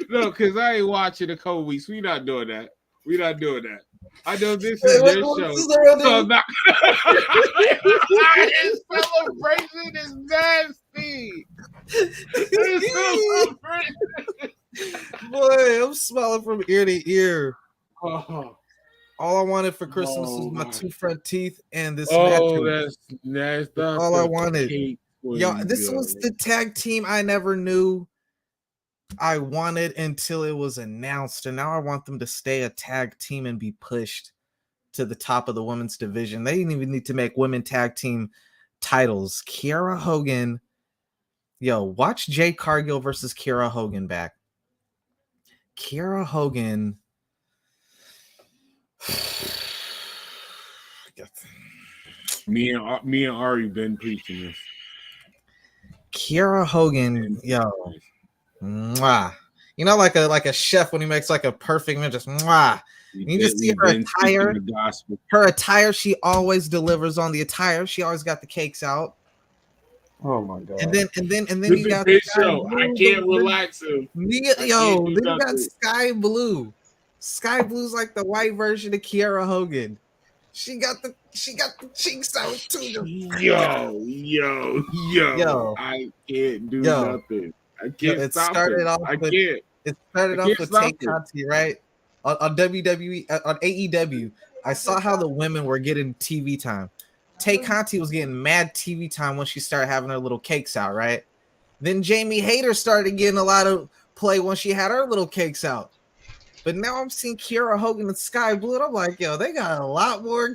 no, because I ain't watching a couple weeks. We not doing that. I know this is their show. So not... His celebration is nasty. Boy, I'm smiling from ear to ear. All I wanted for Christmas was my 2 front teeth and this match. That's all I wanted. Yo, this was the tag team I never knew I wanted until it was announced, and now I want them to stay a tag team and be pushed to the top of the women's division. They didn't even need to make women tag team titles. Kiera Hogan, watch Jade Cargill versus Kiera Hogan back. Kiera Hogan, me and Ari been preaching this. Kiera Hogan, mwah. Like a chef when he makes like a perfect meal, just mwah. You just see her attire. Her attire, she always delivers on the attire. She always got the cakes out. Oh my God! And then you got the show. I can't relax him. Then you got Sky Blue. Sky Blue's like the white version of Kiera Hogan. She got the cheeks out too. Yo! I can't do nothing. I can't stop it. It started off with Tay Conti, right? On WWE, on AEW. I saw how the women were getting TV time. Tay Conti was getting mad TV time when she started having her little cakes out, right? Then Jamie Hayter started getting a lot of play when she had her little cakes out. But now I'm seeing Kiera Hogan and Sky Blue, and I'm like, they got a lot more.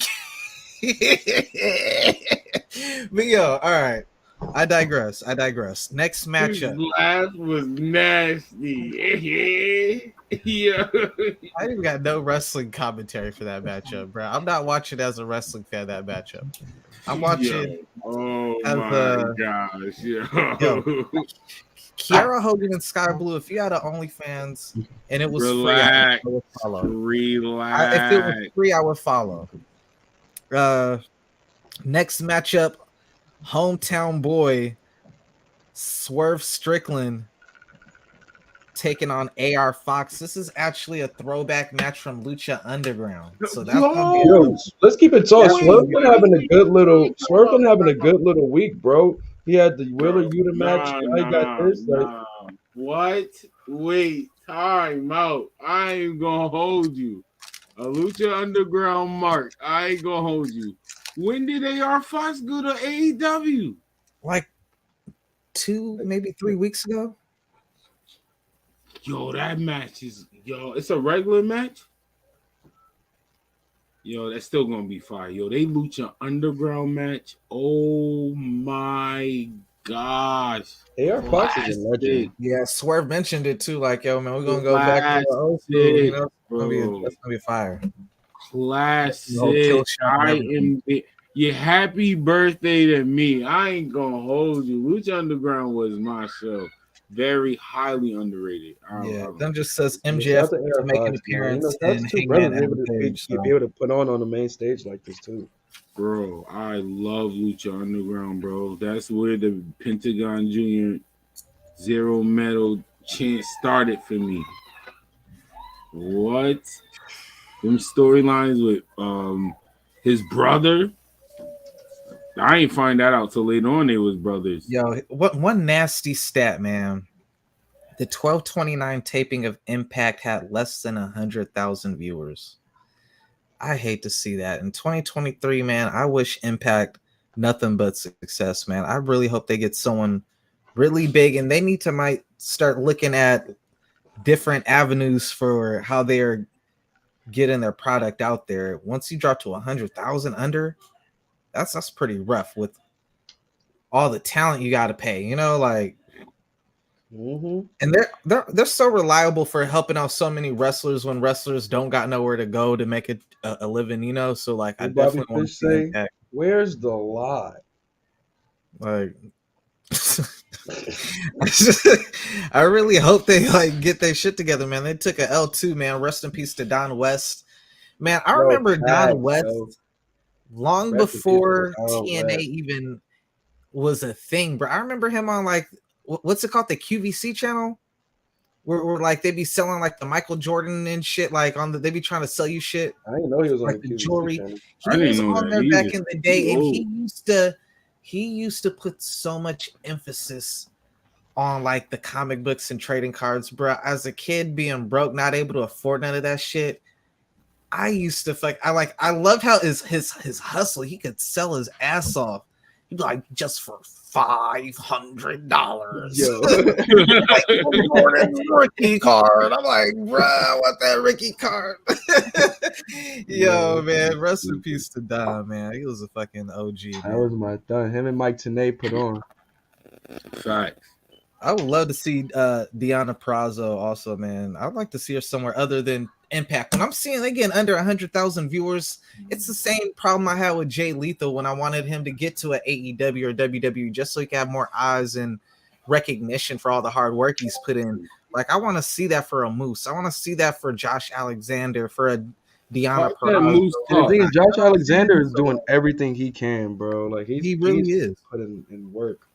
But all right. I digress. Next matchup. His laugh was nasty. Yeah. I even got no wrestling commentary for that matchup, bro. I'm not watching as a wrestling fan that matchup. I'm watching. Oh my gosh! Kiera Hogan and Sky Blue. If you had an OnlyFans and it was free, I would follow. If it was free, I would follow. Next matchup. Hometown boy Swerve Strickland taking on AR Fox. This is actually a throwback match from Lucha Underground. So that's gonna be Yo, let's keep it tall. Swerve been having a good little week, bro. He had the Wheeler Yuta match. Now he got this. Like, What? Wait, time out. I ain't gonna hold you. A Lucha Underground mark. I ain't gonna hold you. When did AR Fox go to AEW? like 2, maybe 3 weeks ago. Yo, that match is it's a regular match. Yo, that's still gonna be fire. Yo, they Lucha Underground match. Oh my gosh. AR Fox is a legend. Yeah, Swerve mentioned it too. Like, yo, man, we're gonna go back to the old school. You know, that's gonna be fire. Classic. Your happy birthday to me. I ain't gonna hold you. Lucha Underground was my show. Very highly underrated. Them just says MJF to make an appearance and Hangman be able to put on the main stage like this too. Bro, I love Lucha Underground, bro. That's where the Pentagon Jr. Zero Medal chant started for me. What? Them storylines with his brother. I ain't find that out till later on they was brothers. Yo, what one nasty stat, man. The 12/29 taping of Impact had less than 100,000 viewers. I hate to see that. In 2023, man, I wish Impact nothing but success, man. I really hope they get someone really big, and they need to might start looking at different avenues for how they're getting their product out there. Once you drop to 100,000 under, that's pretty rough with all the talent you got to pay, you know, like. And they're so reliable for helping out so many wrestlers when wrestlers don't got nowhere to go to make a living, you know. So like, I definitely want to say, where's the lie? Like, I really hope they like get their shit together, man. They took a L2, man. Rest in peace to Don West, man. I remember Don West long before TNA even was a thing, bro. I remember him on like, what's it called, the QVC channel, where like they be selling like the Michael Jordan and shit, like they be trying to sell you shit. I didn't know he was like on the QVC jewelry. channel. He was on there back in the day, and he used to put so much emphasis on like the comic books and trading cards, bro. As a kid, being broke, not able to afford none of that shit, I used to I loved how his hustle. He could sell his ass off. He'd be like, just for $500. Yo, like Ricky card. I'm like, bro, I want that Ricky card. Yo, man, rest in peace to Don, man. He was a fucking OG. That was my thing. Him and Mike Tenay put on. Facts. I would love to see Deonna Purrazzo also, man. I'd like to see her somewhere other than Impact. When I'm seeing again under 100,000 viewers, it's the same problem I had with Jay Lethal when I wanted him to get to an AEW or WWE just so he could have more eyes and recognition for all the hard work he's put in. Like, I want to see that for a Moose. I want to see that for Josh Alexander, for a Deonna Purrazzo. The thing is, Josh Alexander is doing everything he can, bro. Like he really is putting in work.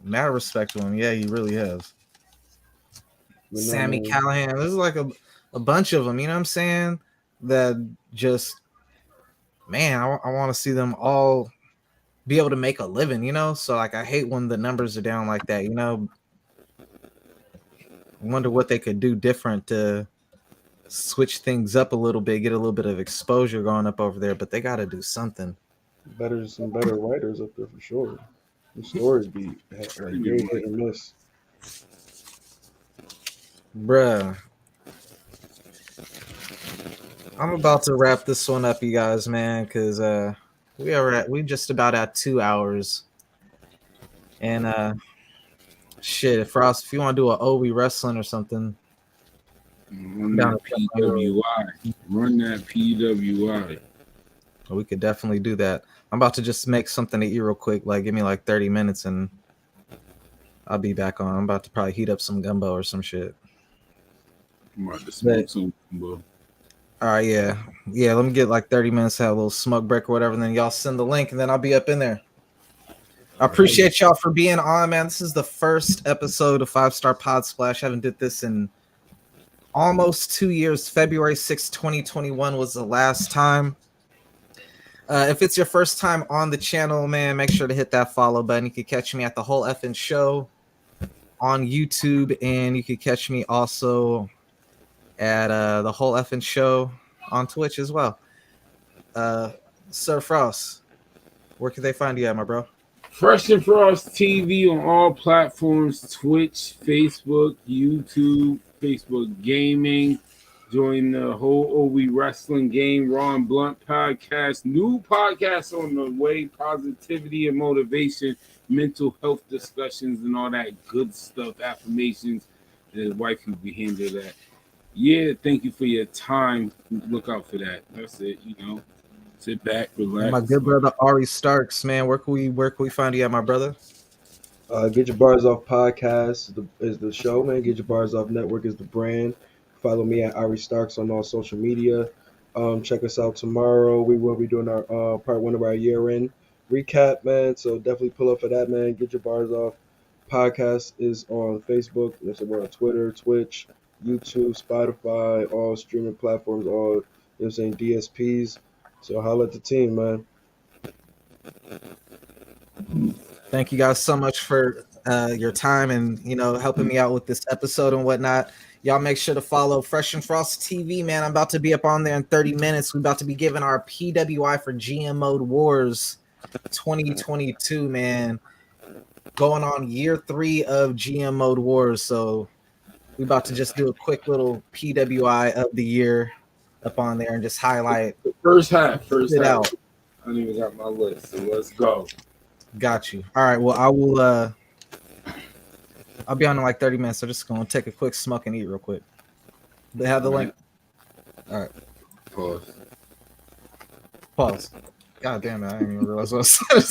Mad respect to him. Yeah, he really has. Sammy Callahan. This is like a bunch of them, you know what I'm saying? That just, man, I want to see them all be able to make a living, you know? So, like, I hate when the numbers are down like that, you know? I wonder what they could do different to switch things up a little bit, get a little bit of exposure going up over there, but they got to do something. Some better writers up there for sure. The stories be very hit and miss. Bruh. I'm about to wrap this one up, you guys, man, because we just about at 2 hours. And shit, Frost, if you want to do an OB wrestling or something, run that PWI. We could definitely do that. I'm about to just make something to eat real quick. Like, give me like 30 minutes and I'll be back on. I'm about to probably heat up some gumbo or some shit. I'm about to smoke some gumbo. All right, yeah. Yeah, let me get like 30 minutes, have a little smoke break or whatever, and then y'all send the link, and then I'll be up in there. I appreciate y'all for being on, man. This is the first episode of 5-Star Pod Splash. I haven't did this in almost 2 years. February 6th, 2021 was the last time. If it's your first time on the channel, man, make sure to hit that follow button. You can catch me at The Whole Effing Show on YouTube, and you can catch me also at The Whole Effing Show on Twitch as well. Sir Frost, where can they find you at, my bro? Fresh and Frost TV on all platforms: Twitch, Facebook, YouTube, Facebook Gaming. Join the whole OB Wrestling Game, Ron Blunt podcast. New podcast on the way: positivity and motivation, mental health discussions, and all that good stuff. Affirmations. And his wife will be handling that. Yeah, thank you for your time. Look out for that. That's it. Sit back, relax. My good brother Ari Starks, man. Where can we find you at, my brother? Get Your Bars Off podcast is the show, man. Get Your Bars Off Network is the brand. Follow me at Ari Starks on all social media. Check us out tomorrow. We will be doing our part 1 of our year-end recap, man. So definitely pull up for that, man. Get Your Bars Off podcast is on Facebook. We're on Twitter, Twitch, YouTube, Spotify, all streaming platforms, all DSPs. So holla at the team, man. Thank you guys so much for your time and helping me out with this episode and whatnot. Y'all make sure to follow Fresh and Frost TV, man. I'm about to be up on there in 30 minutes. We're about to be giving our PWI for GM Mode Wars 2022, man. Going on year 3 of GM Mode Wars. So we're about to just do a quick little PWI of the year up on there and just highlight. First half. Out. I don't even got my list, so let's go. Got you. All right. Well, I will. I'll be on in like 30 minutes. So just gonna take a quick smoke and eat real quick. They have the link. All right. Pause. God damn it! I didn't even realize what I was